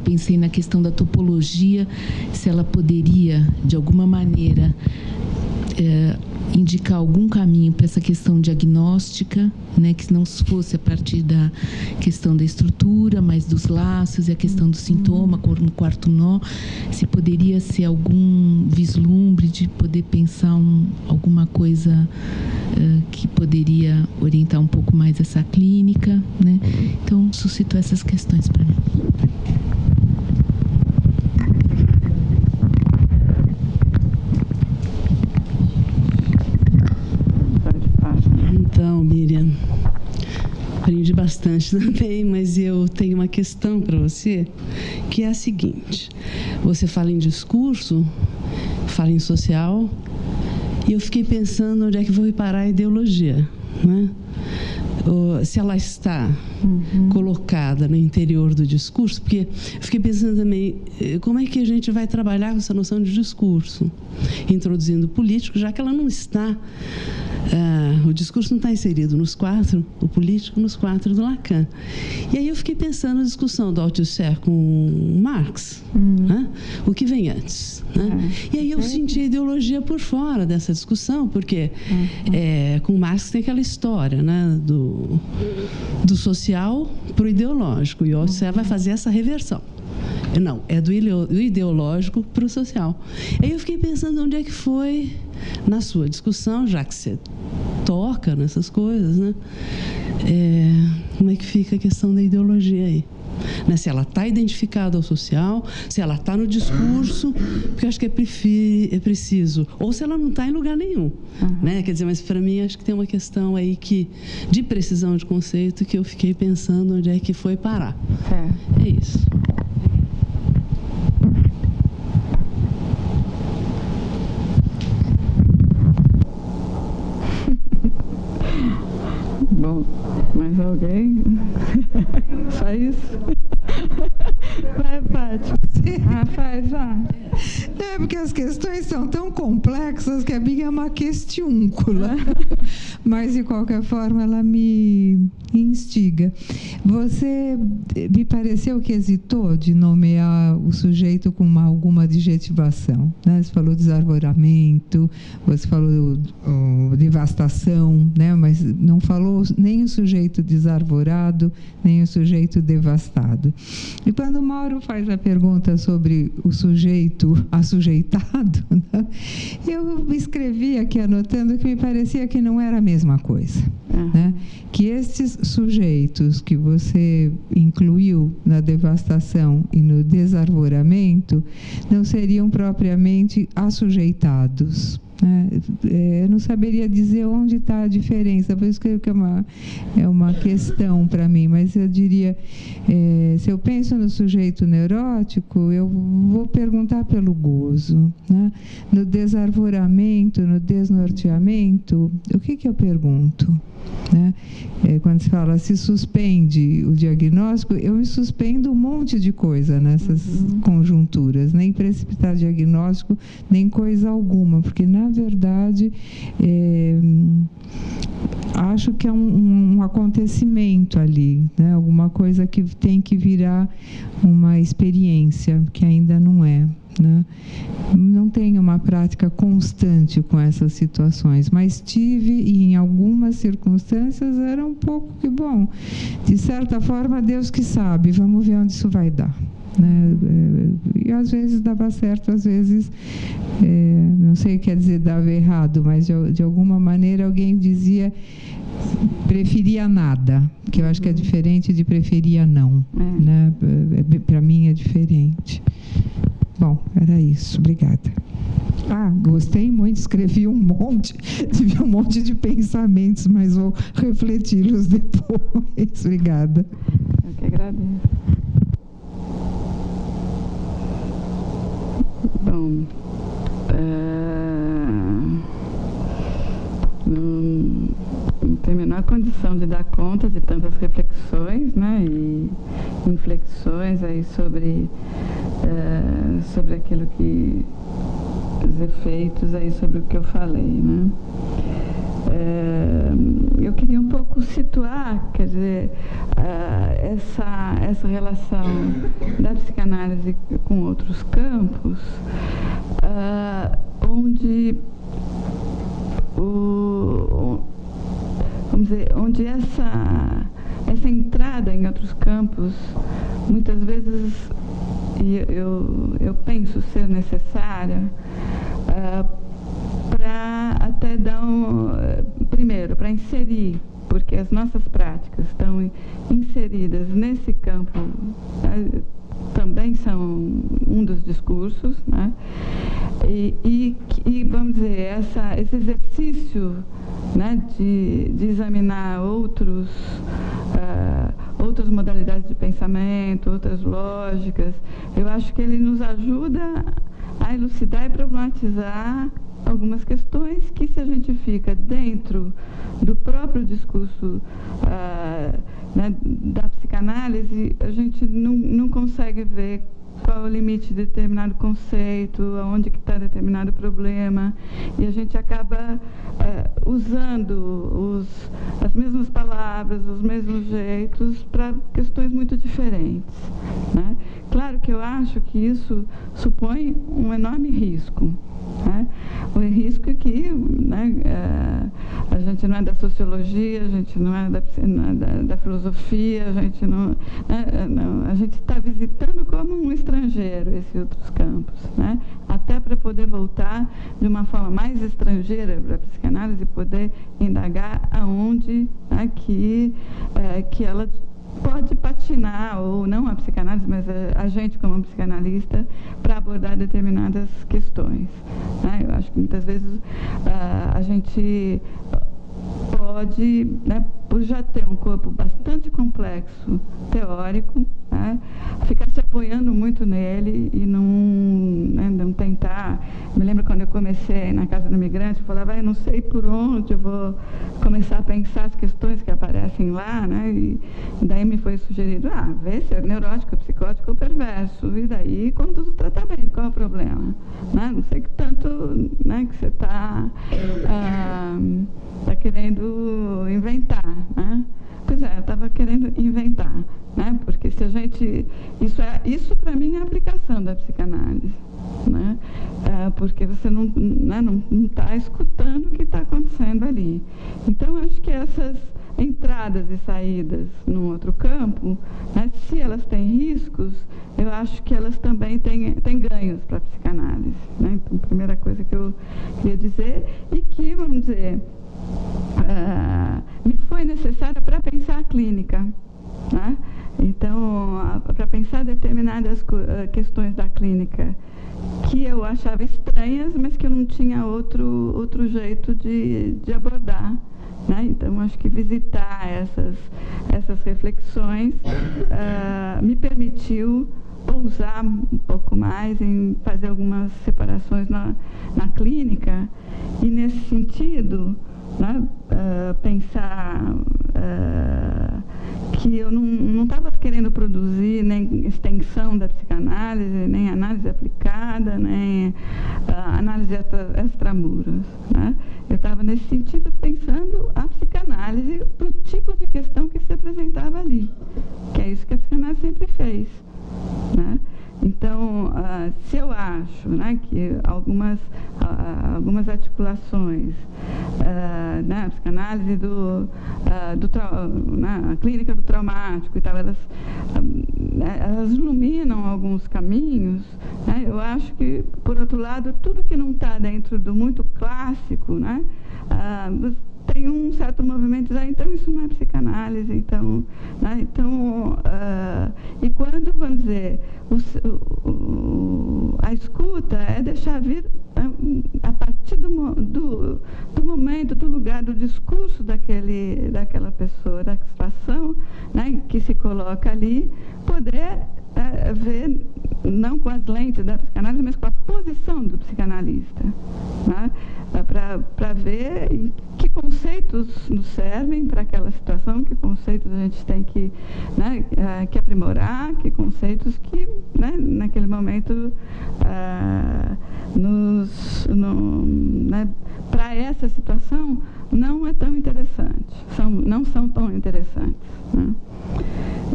Pensei na questão da topologia, se ela poderia, de alguma maneira, indicar algum caminho para essa questão diagnóstica, né, que não fosse a partir da questão da estrutura, mas dos laços e a questão do sintoma, no quarto nó, se poderia ser algum vislumbre de poder pensar alguma coisa que poderia orientar um pouco mais essa clínica, né? Então, suscitou essas questões para mim. Então, Miriam, aprendi bastante também, mas eu tenho uma questão para você, que é a seguinte. Você fala em discurso, fala em social, e eu fiquei pensando onde é que vai parar a ideologia, né? Se ela está colocada no interior do discurso, porque eu fiquei pensando também, como é que a gente vai trabalhar com essa noção de discurso, introduzindo o político, já que ela não está, o discurso não está inserido nos 4, o político nos 4 do Lacan. E aí eu fiquei pensando na discussão do Althusser com Marx, né? O que vem antes, né? E aí eu senti a ideologia por fora dessa discussão, porque com Marx tem aquela história, né, do social para o ideológico, e o Althusser vai fazer essa reversão. Não, é do ideológico para o social. Aí eu fiquei pensando onde é que foi, na sua discussão, já que você toca nessas coisas, né? Como é que fica a questão da ideologia aí? Né? Se ela está identificada ao social, se ela está no discurso, porque eu acho que é preciso, ou se ela não está em lugar nenhum. Né? Quer dizer, mas para mim acho que tem uma questão aí de precisão de conceito que eu fiquei pensando onde é que foi parar. É isso. Bom, mais alguém? Só isso? Vai, Paty. Faz, vá. Porque as questões são tão complexas que a minha é uma questiúncula. Mas, de qualquer forma, ela me instiga. Você me pareceu que hesitou de nomear o sujeito com alguma adjetivação, né? Você falou desarvoramento, você falou devastação, né? Mas não falou nem o sujeito desarvorado, nem o sujeito devastado. E quando o Mauro faz a pergunta sobre o sujeito assujeitado, né? Eu escrevi aqui anotando que me parecia que não era a mesma coisa, né? Que estes sujeitos que você incluiu na devastação e no desarvoramento não seriam propriamente assujeitados. Eu não saberia dizer onde está a diferença, por isso que é uma questão para mim, mas eu diria, se eu penso no sujeito neurótico, eu vou perguntar pelo gozo, né? No desarvoramento, no desnorteamento, o que eu pergunto? Né? Quando se fala se suspende o diagnóstico, eu me suspendo um monte de coisa nessas conjunturas, nem precipitar diagnóstico, nem coisa alguma, porque na verdade acho que é um acontecimento ali, né? Alguma coisa que tem que virar uma experiência, que ainda não é. Né? Não tenho uma prática constante com essas situações, mas tive, e em algumas circunstâncias era um pouco que bom. De certa forma, Deus que sabe, vamos ver onde isso vai dar. Né? E às vezes dava certo, às vezes, não sei o que quer dizer dava errado, mas de alguma maneira alguém dizia preferia nada, que eu acho que é diferente de preferia não. Né? Para mim é diferente. Bom, era isso. Obrigada. Gostei muito, escrevi um monte, tive um monte de pensamentos, mas vou refleti-los depois. Obrigada. Eu que agradeço. Bom, não tenho a menor condição de dar conta de tantas reflexões, né, e inflexões aí sobre aquilo que os efeitos aí sobre o que eu falei, né? Eu queria um pouco situar, quer dizer, essa relação da psicanálise com outros campos, onde vamos dizer, onde essa entrada em outros campos muitas vezes eu penso ser necessária para até dar primeiro, para inserir, porque as nossas práticas estão inseridas nesse campo, também são um dos discursos, né? E vamos dizer, esse exercício, né, de examinar outros outras modalidades de pensamento, outras lógicas. Eu acho que ele nos ajuda a elucidar e problematizar algumas questões que, se a gente fica dentro do próprio discurso né, da psicanálise, a gente não consegue ver qual é o limite de determinado conceito, aonde que está determinado problema, e a gente acaba usando as mesmas palavras, os mesmos jeitos para questões muito diferentes, né? Claro que eu acho que isso supõe um enorme risco, né? O risco é que, né, a gente não é da sociologia, a gente não é da filosofia, a gente a gente está visitando como um estrangeiro esses outros campos, né? Até para poder voltar de uma forma mais estrangeira para a psicanálise e poder indagar aonde que ela pode patinar, ou não a psicanálise, mas a gente como psicanalista, para abordar determinadas questões, né? Eu acho que muitas vezes a gente pode, né, por já ter um corpo bastante complexo, teórico, né, ficar se apoiando muito nele e não tentar. Me lembro quando eu comecei na Casa do Migrante, eu falava, eu não sei por onde eu vou começar a pensar as questões que aparecem lá, né, e daí me foi sugerido, vê se é neurótico, psicótico ou perverso, e daí conduz o tratamento, qual é o problema? Né? Não sei que tanto, né, que você está querendo inventar, né? Pois é, eu estava querendo inventar, né? Porque se a gente... Isso para mim é a aplicação da psicanálise, né? Porque você não está escutando o que está acontecendo ali. Então, acho que essas entradas e saídas num outro campo, né, se elas têm riscos, eu acho que elas também têm ganhos para a psicanálise, né? Então, a primeira coisa que eu queria dizer, e que, vamos dizer, me foi necessária para pensar a clínica, né? Então, para pensar determinadas questões da clínica que eu achava estranhas, mas que eu não tinha outro jeito de abordar, né? Então, acho que visitar essas reflexões me permitiu ousar um pouco mais em fazer algumas separações na clínica, e nesse sentido, né, pensar que eu não estava querendo produzir nem extensão da psicanálise, nem análise aplicada, nem análise extramuros, né? Eu estava, nesse sentido, pensando a psicanálise para o tipo de questão que se apresentava ali, que é isso que a psicanálise sempre fez, né? Então, se eu acho, né, que algumas articulações na psicanálise na clínica do traumático e tal, elas iluminam alguns caminhos, né? Eu acho que, por outro lado, tudo que não está dentro do muito clássico, né, tem um certo movimento, então isso não é psicanálise, então, né? Então, e quando, vamos dizer, a escuta é deixar vir a partir do momento, do lugar, do discurso daquela pessoa, da situação, né, que se coloca ali, poder ver, não com as lentes da psicanálise, mas com a posição do psicanalista, né? Para ver que conceitos nos servem para aquela situação, que conceitos a gente tem que, né, que aprimorar, que conceitos que, né, naquele momento né, para essa situação não é tão interessante, não são tão interessantes, né?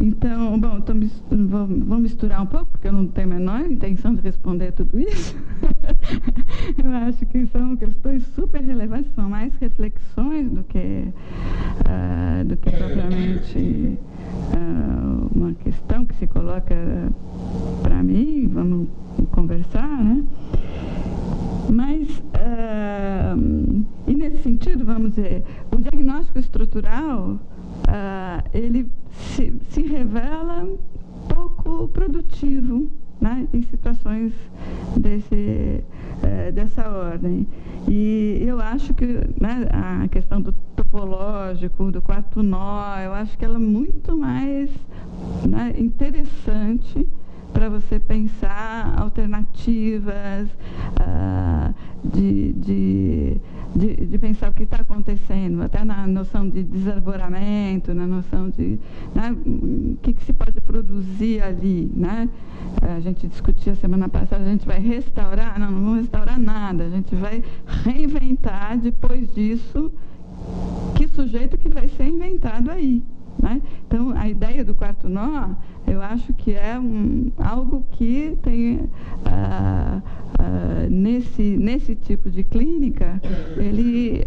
Então, bom, vou misturar um pouco, porque eu não tenho a menor intenção de responder tudo isso. Eu acho que são questões super relevantes, são mais reflexões do que propriamente uma questão que se coloca para mim, vamos conversar, né? Mas, e nesse sentido, vamos dizer, o diagnóstico estrutural, ele se revela pouco produtivo, né, em situações dessa ordem. E eu acho que, né, a questão do topológico do quarto nó, eu acho que ela é muito mais, né, interessante para você pensar alternativas, de pensar o que está acontecendo, até na noção de desarvoramento, na noção de, né, o que se pode produzir ali, né? A gente discutia semana passada, a gente vai restaurar? Não vamos restaurar nada, a gente vai reinventar depois disso que sujeito que vai ser inventado aí, né? Então, a ideia do quarto nó, eu acho que é algo que tem, nesse tipo de clínica, ele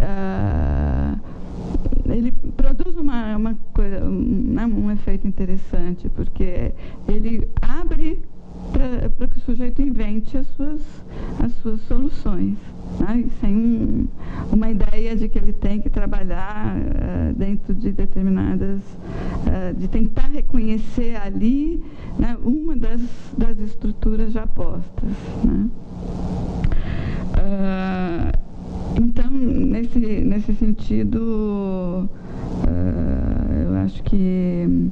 produz uma coisa, um efeito interessante, porque ele abre para que o sujeito invente as suas soluções, né? Sem uma ideia de que ele tem que trabalhar dentro de determinadas, de tentar reconhecer ali, né, uma das estruturas já postas, né? Então, nesse sentido, eu acho que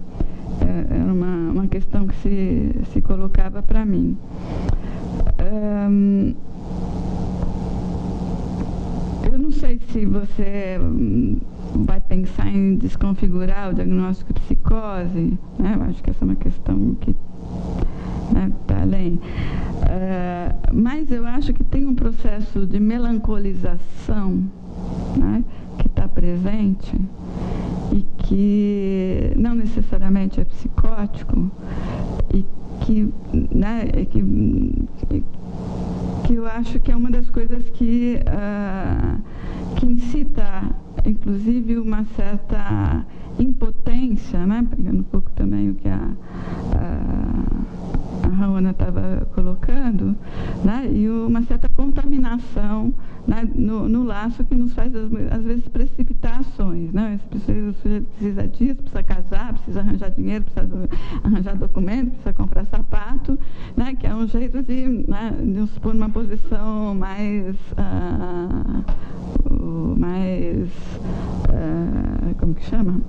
era uma questão que se colocava para mim. Eu não sei se você vai pensar em desconfigurar o diagnóstico de psicose, né? Eu acho que essa é uma questão que está além. Mas eu acho que tem um processo de melancolização, né, que está presente e que não necessariamente é psicótico e que, né, que eu acho que é uma das coisas que incita, inclusive, uma certa impotência, né, pegando um pouco também o que a Raona estava colocando, né, e uma certa contaminação, né, no laço que nos faz, às vezes, precipitar ações, né? O sujeito precisa disso, precisa casar, precisa arranjar dinheiro, precisa arranjar documento, precisa comprar sapato, né, que é um jeito de, né, de nos pôr numa posição mais, como que chama?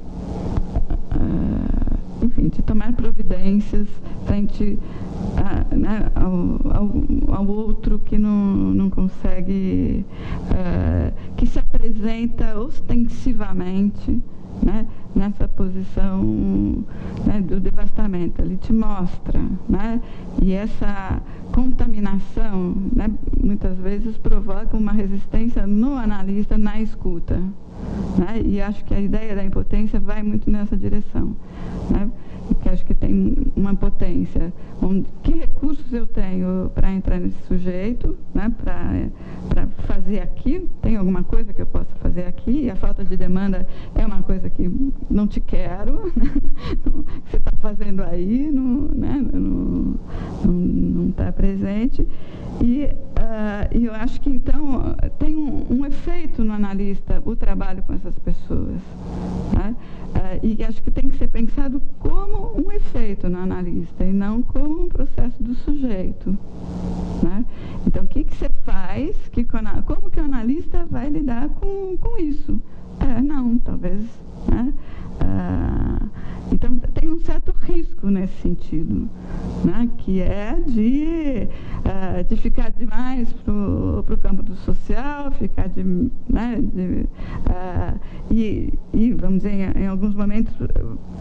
Enfim, de tomar providências frente né, ao outro que não consegue, que se apresenta ostensivamente, né, nessa posição, né, do devastamento. Ele te mostra, né, e essa contaminação, né, muitas vezes provoca uma resistência no analista na escuta, né, e acho que a ideia da impotência vai muito nessa direção, né, porque acho que tem uma potência. Que recursos eu tenho para entrar nesse sujeito, né, para fazer aqui? Tem alguma coisa que eu possa fazer aqui? E a falta de demanda é uma coisa que não te quero, né? Você está fazendo aí, não está presente. E eu acho que, então, tem um efeito no analista o trabalho com essas pessoas, né? E acho que tem que ser pensado como um efeito no analista e não como um processo do sujeito, né? Então, o que você faz? Como que o analista vai lidar com isso? Não, talvez, né? Então, tem um certo risco nesse sentido, né, que é de ficar demais para o campo do social, ficar e vamos dizer, em alguns momentos,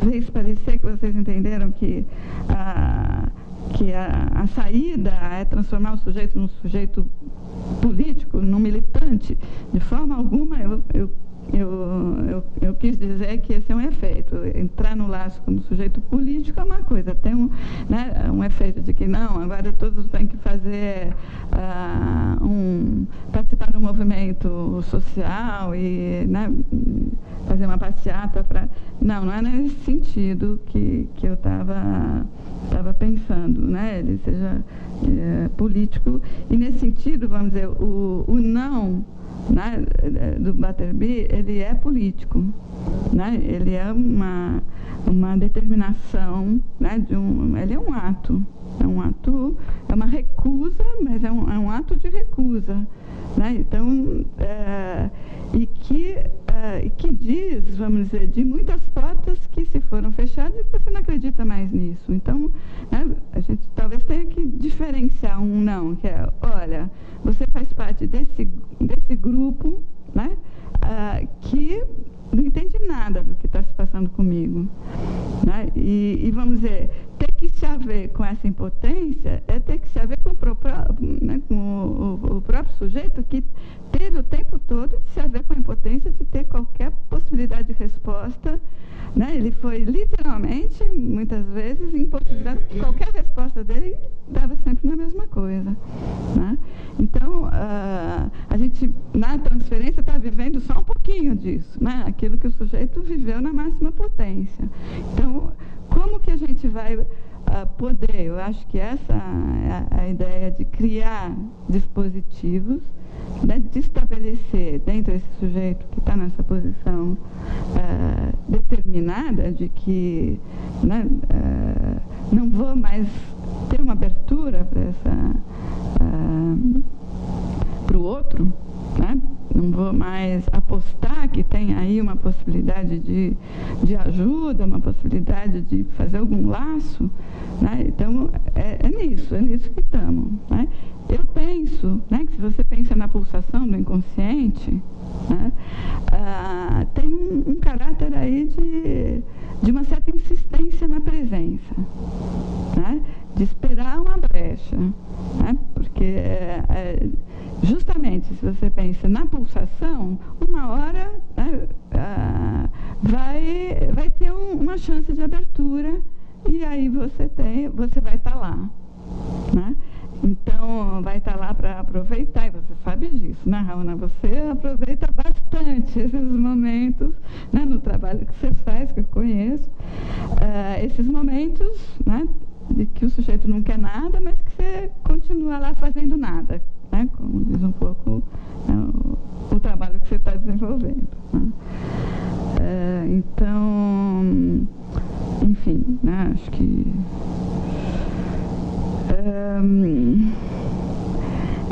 fez parecer que vocês entenderam que a saída é transformar o sujeito num sujeito político, num militante. De forma alguma, eu quis dizer que esse é um efeito. Entrar no laço como sujeito político é uma coisa, tem um efeito de que não, agora todos têm que fazer participar do movimento social e, né, fazer uma passeata para... Não é nesse sentido que eu estava pensando, né? Ele seja político. E nesse sentido, vamos dizer, o não, né, do Butterby, ele é político, né? Ele é uma determinação, né, ele é um ato, é uma recusa, mas é um ato de recusa, né? Então, e que que diz, vamos dizer, de muitas portas que se foram fechadas e você não acredita mais nisso. Então, né, a gente talvez tenha que diferenciar um não, que é, olha, você faz parte desse grupo, né, que não entende nada do que está se passando comigo. Né? E vamos dizer, ter que se haver com essa impotência é ter que se haver com o próprio sujeito que teve o tempo todo de se haver com a impotência de ter qualquer possibilidade de resposta. Né? Ele foi literalmente, muitas vezes, impossibilidade. Qualquer resposta dele dava sempre na mesma coisa. Né? Então, a gente, na transferência, está vivendo só um pouquinho disso, né? Aquilo que o sujeito viveu na máxima potência. Então, como que a gente vai poder, eu acho que essa é a ideia de criar dispositivos, né, de estabelecer dentro desse sujeito que está nessa posição determinada de que, né, não vou mais ter uma abertura para o outro, né? Não vou mais apostar que tem aí uma possibilidade de ajuda, uma possibilidade de fazer algum laço. Né? Então, é nisso que estamos. Né? Eu penso, né, que se você pensa na pulsação do inconsciente, né, tem um caráter aí de uma certa insistência na presença, né, de esperar uma brecha. Né, porque justamente, se você pensa na pulsação, uma hora, né, vai ter uma chance de abertura e aí você vai estar lá. Né? Então, vai estar lá para aproveitar, e você sabe disso, né, Raona? Você aproveita bastante esses momentos, né, no trabalho que você faz, que eu conheço, esses momentos, né, de que o sujeito não quer nada, mas que você continua lá fazendo nada, né, como diz um pouco, né, o trabalho que você está desenvolvendo. Né? Então, enfim, né, acho que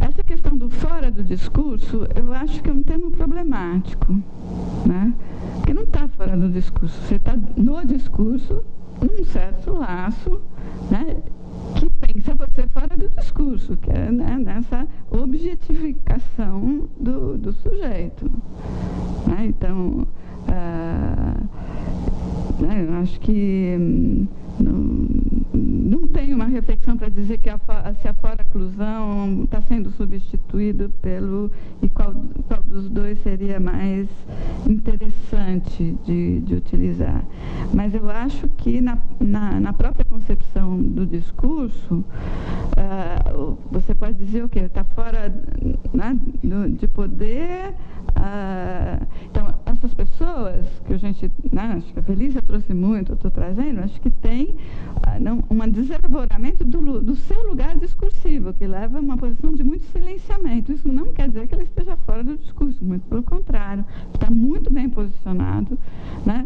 essa questão do fora do discurso, eu acho que é um tema problemático, né? Porque não está fora do discurso, você está no discurso, num certo laço, né, que pensa você fora do discurso, que é, né, nessa objetificação do sujeito. Né? Então, né, eu acho que não tem uma reflexão para dizer que se a fora-clusão está sendo substituído pelo... e qual dos dois seria mais interessante de utilizar. Mas eu acho que na própria concepção do discurso, você pode dizer o quê? Está fora, né, de poder... Então, essas pessoas que a gente, né, acho que a Felícia trouxe muito, eu estou trazendo, acho que tem um deselaboramento do seu lugar discursivo, que leva a uma posição de muito silenciamento. Isso não quer dizer que ele esteja fora do discurso, muito pelo contrário, está muito bem posicionado, né,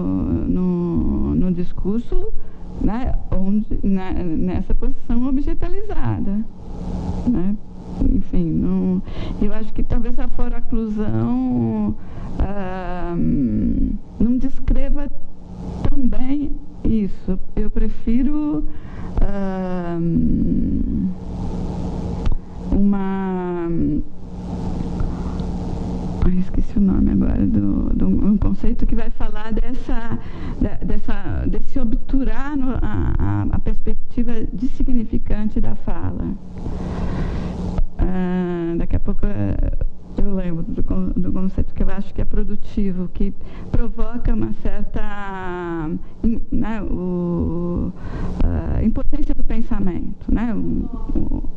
no discurso, né, nessa posição objetalizada. Né? Enfim, eu acho que talvez a fora-clusão não descreva tão bem isso. Eu prefiro esqueci o nome agora de um conceito que vai falar desse obturar a perspectiva de significante da fala. Daqui a pouco eu lembro do conceito que eu acho que é produtivo, que provoca uma certa, né, impotência do pensamento, né, um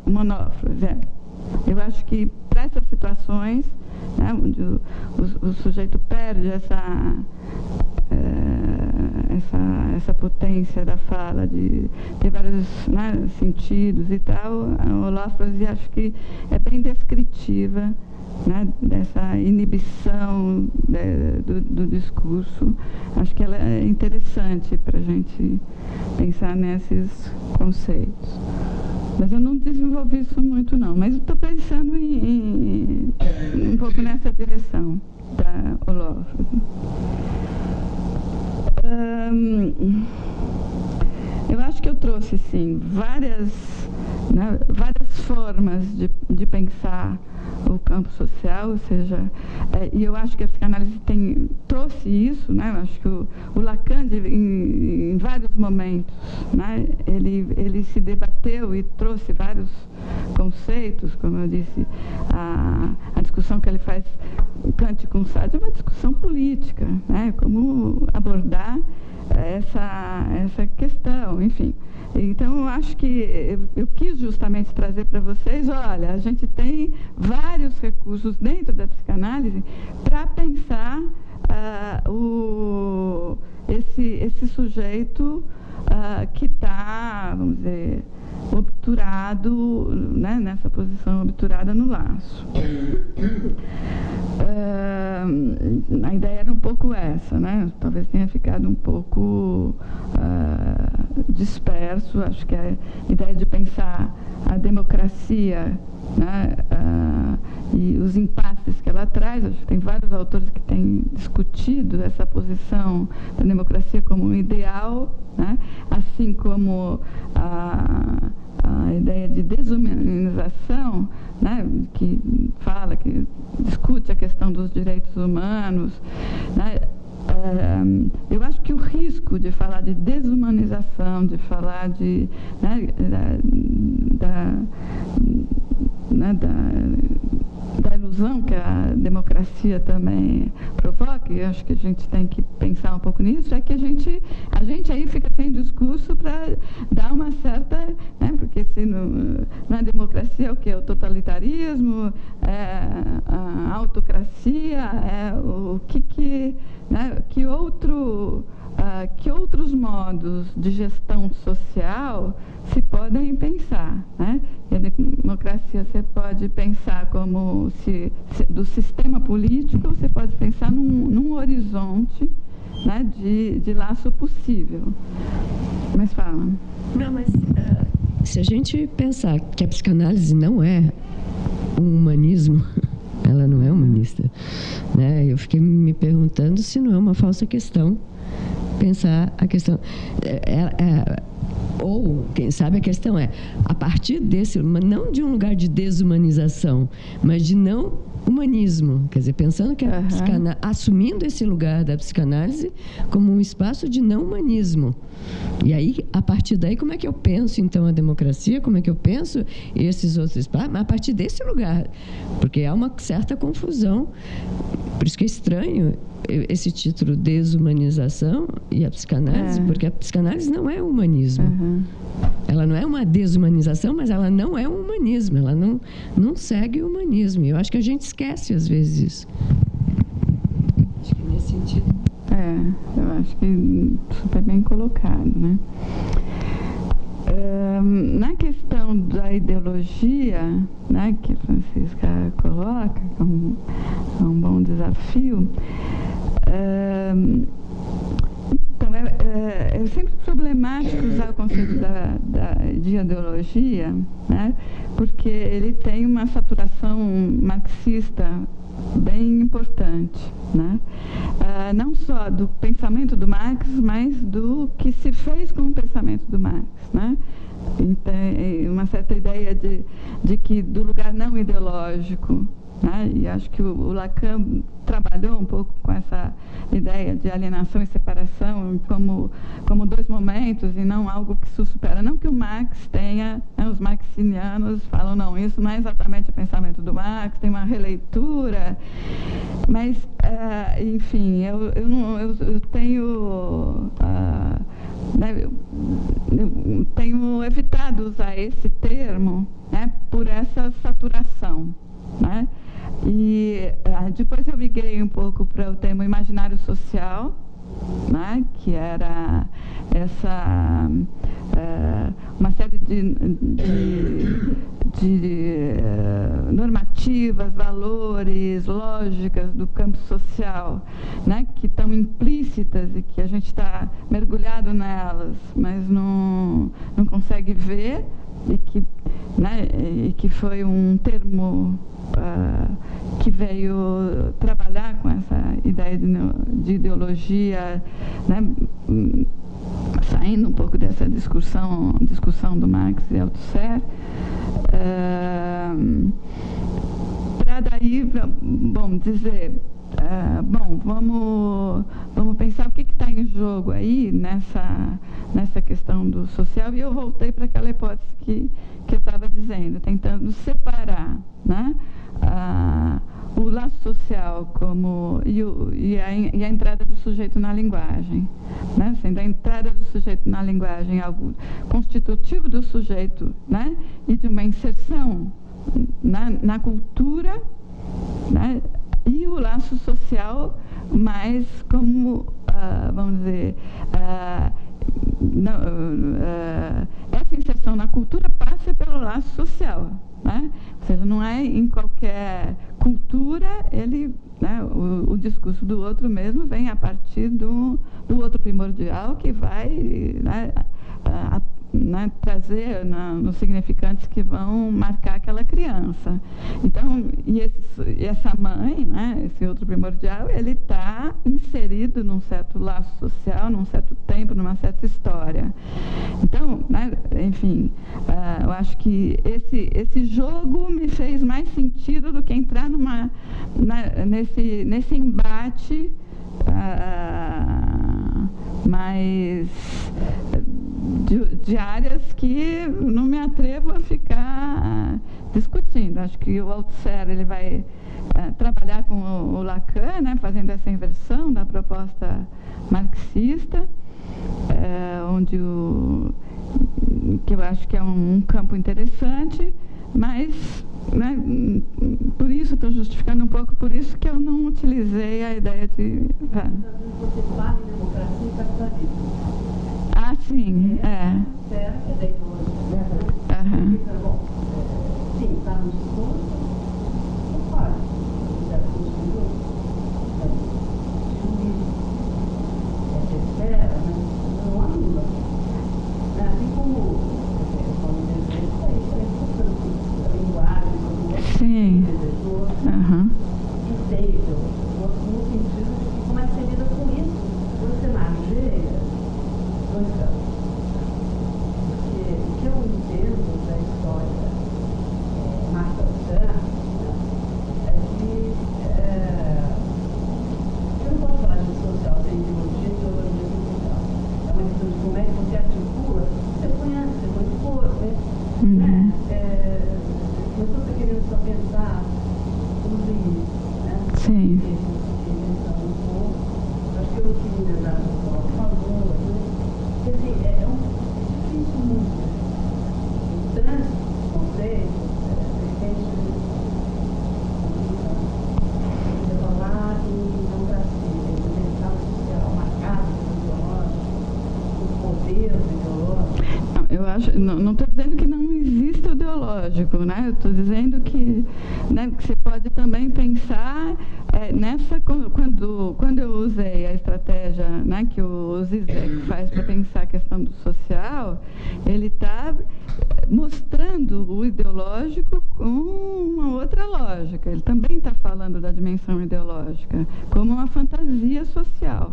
monófrose. Eu acho que para essas situações, né, onde o sujeito perde essa potência da fala, de ter vários, né, sentidos e tal, a holófrose acho que é bem descritiva, né, dessa inibição do discurso. Acho que ela é interessante para a gente pensar nesses conceitos. Mas eu não desenvolvi isso muito, não. Mas estou pensando um pouco nessa direção da holófrose. eu acho que eu trouxe, sim, várias formas de pensar o campo social, ou seja, e eu acho que a psicanálise trouxe isso, né? Eu acho que o Lacan, em vários momentos, né? Ele se debateu e trouxe vários conceitos, como eu disse, a discussão que ele faz, Kant com Sartre, é uma discussão política, né? Como abordar essa questão, enfim. Então, eu acho que eu quis justamente trazer para vocês, olha, a gente tem vários recursos dentro da psicanálise para pensar esse sujeito que está, vamos dizer, obturado, né, nessa posição obturada no laço. A ideia era um pouco essa, né? Talvez tenha ficado um pouco disperso. Acho que a ideia de pensar a democracia, né, e os impasses que ela traz, acho que tem vários autores que têm discutido essa posição da democracia como um ideal, né, assim como a ideia de desumanização, né, que discute a questão dos direitos humanos, né. Eu acho que o risco de falar de desumanização, de falar de, né, da ilusão que a democracia também provoca, e acho que a gente tem que pensar um pouco nisso, é que a gente aí fica sem discurso para dar uma certa, né, porque se na democracia é o que? O totalitarismo, a autocracia, o que né, que outros modos de gestão social se podem pensar, né? E a democracia você pode pensar como do sistema político, você pode pensar num horizonte, né, de laço possível. Mas fala. Não, mas se a gente pensar que a psicanálise não é um humanismo, ela não é humanista, né? Eu fiquei me perguntando se não é uma falsa questão pensar a questão. Ou, quem sabe, a questão é, a partir desse, não de um lugar de desumanização, mas de não humanismo, quer dizer, pensando que assumindo esse lugar da psicanálise como um espaço de não humanismo. E aí, a partir daí, como é que eu penso, então, a democracia? Como é que eu penso esses outros espaços? Mas a partir desse lugar, porque há uma certa confusão. Por isso que é estranho esse título, desumanização, e a psicanálise, porque a psicanálise não é humanismo. Ela não é uma desumanização, mas ela não é um humanismo, ela não segue o humanismo. E eu acho que a gente esquece, às vezes, isso. Acho que nesse sentido. Eu acho que super bem colocado, né? Na questão da ideologia, né, que a Francisca coloca, que é um bom desafio, então, é sempre problemático usar o conceito de ideologia, né, porque ele tem uma saturação marxista bem importante, né? Não só do pensamento do Marx, mas do que se fez com o pensamento do Marx, né? Tem uma certa ideia de que do lugar não ideológico, né? E acho que o Lacan trabalhou um pouco com essa ideia de alienação e separação como dois momentos e não algo que se supera. Não que o Marx tenha, né, os marxinianos falam, não, isso não é exatamente o pensamento do Marx, tem uma releitura, mas, enfim, eu tenho... eu tenho evitado usar esse termo, né, por essa saturação, né? E depois eu migrei um pouco para o termo imaginário social, né, que era uma série de normativas, valores, lógicas do campo social, né, que estão implícitas e que a gente está mergulhado nelas, mas não consegue ver, e que foi um termo que veio trabalhar com essa ideia de ideologia, né, saindo um pouco dessa discussão do Marx e Althusser, para daí, bom, dizer, vamos pensar o que está em jogo aí nessa questão do social, e eu voltei para aquela hipótese que eu estava dizendo, tentando separar, né, o laço social e a entrada do sujeito na linguagem, né? Sendo a entrada do sujeito na linguagem algo constitutivo do sujeito, né? E de uma inserção na cultura, né? E o laço social mais como, vamos dizer, essa inserção na cultura passa pelo laço social, né? Ou seja, não é em qualquer cultura, né, o discurso do outro mesmo vem a partir do outro primordial, que vai, né, trazer nos significantes que vão marcar aquela criança. Então, e essa mãe, né, esse outro primordial, ele está inserido num certo laço social, num certo tempo, numa certa história. Então, né, enfim, eu acho que esse jogo me fez mais sentido do que entrar nesse embate mais de áreas que não me atrevo a ficar discutindo. Acho que o Althusser ele vai trabalhar com o Lacan, né, fazendo essa inversão da proposta marxista, que eu acho que é um campo interessante, mas, né, por isso estou justificando um pouco, por isso que eu não utilizei a ideia de... Você fala em democracia e capitalismo. Ah, sim, Certo, é da ideologia. Bom, sim, está no discurso, não pode. Já construiu, essa esfera, mas não anula. Assim como, isso é importante, a linguagem, sim, que tem, no sentido de como é que você lida com isso, você margeia dois campos. Porque o que eu entendo da história marxista é que eu não posso falar de social sem ideologia e teologia social. É uma questão de como é que você articula, você conhece, você põe né? Eu estou querendo só pensar nos limites, né? sim. Pensando um pouco, acho que eu queria dar um favor, porque assim, é difícil muito. O trânsito dos conceitos, de repente, falar em democracia, em mercado social marcado pelo ideológico, o poder ideológico. Eu acho, não estou dizendo que não existe o ideológico, né? Eu estou dizendo que, né, que você pode também pensar quando eu usei a estratégia, né, que o Zizek faz para pensar a questão do social, ele está mostrando o ideológico com uma outra lógica. Ele também está falando da dimensão ideológica como uma fantasia social,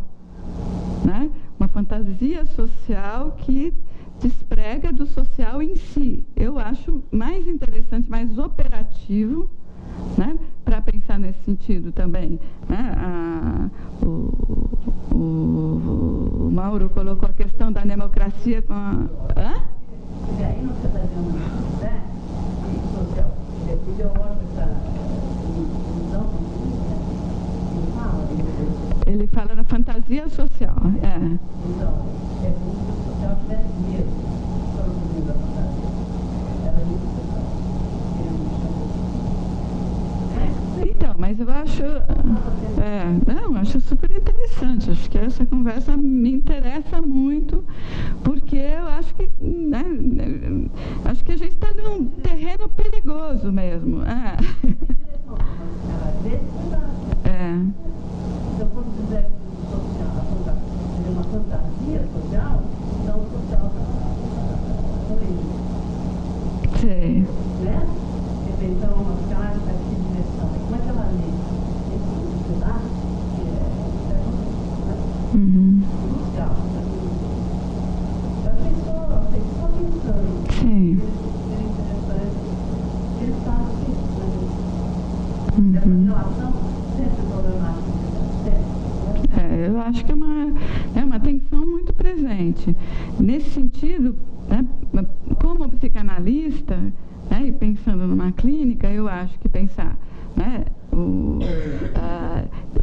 né? Uma fantasia social que desprega do social em si. Eu acho mais interessante, mais operativo, né, para pensar nesse sentido também, né? O Mauro colocou a questão da democracia com a... E aí não você está dizendo, né? Social, ideológico, ele fala da fantasia social. Então, é como se o social tivesse medo da fantasia. Ela é muito Então, mas eu acho... acho super interessante. Acho que essa conversa me interessa muito, porque eu acho que, né, acho que a gente está num terreno perigoso mesmo. Então, quando fizer social, uma fantasia social, então o social está origem. Sei. Né? Então, uma psicanálise está aqui de direção. Como é que ela lê? Esse pedaço que é crucial. Dessa relação sempre problemática. Eu acho que é uma tensão muito presente. Nesse sentido, né, como psicanalista, né, e pensando numa clínica, eu acho que pensar, né,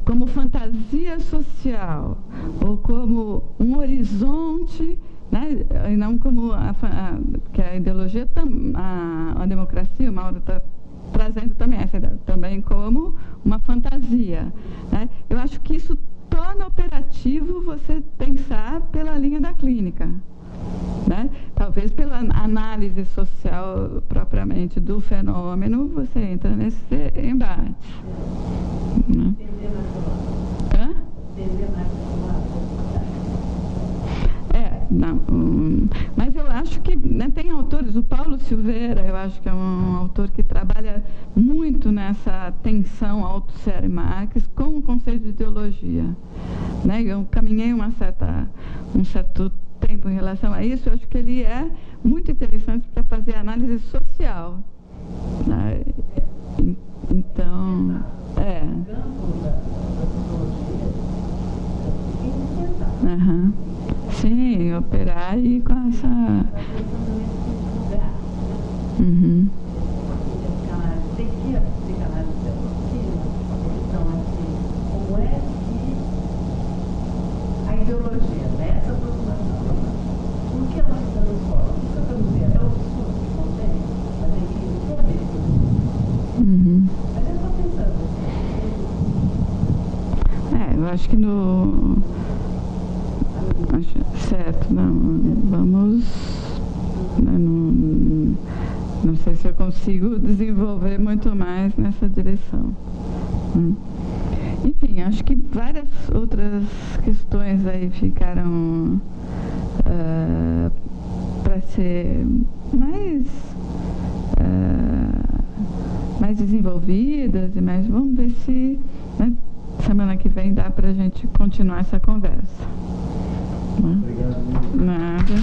como fantasia social ou como um horizonte, né, e não como que a ideologia, a democracia, o Mauro está trazendo também essa ideia, também como uma fantasia, né? Eu acho que isso torna operativo você pensar pela linha da clínica, né? Talvez pela análise social propriamente do fenômeno, você entra nesse embate. Né? Hã? Não, mas eu acho que, né, tem autores, o Paulo Silveira, eu acho que é um autor que trabalha muito nessa tensão Althusser e Marx com o conceito de ideologia. Né? Eu caminhei um certo tempo em relação a isso, eu acho que ele é muito interessante para fazer análise social. Né? Então, Sim, operar e com essa... Uhum. Como é que a ideologia, nessa aproximação, por que ela se transforma? Por que eu estou dizendo? É o discurso que contém, mas é que tem a ver com isso. Mas eu estou pensando. Eu acho que certo, vamos... Não sei se eu consigo desenvolver muito mais nessa direção. Enfim, acho que várias outras questões aí ficaram para ser mais desenvolvidas, e vamos ver se, né, semana que vem dá para a gente continuar essa conversa. Obrigado. Nada.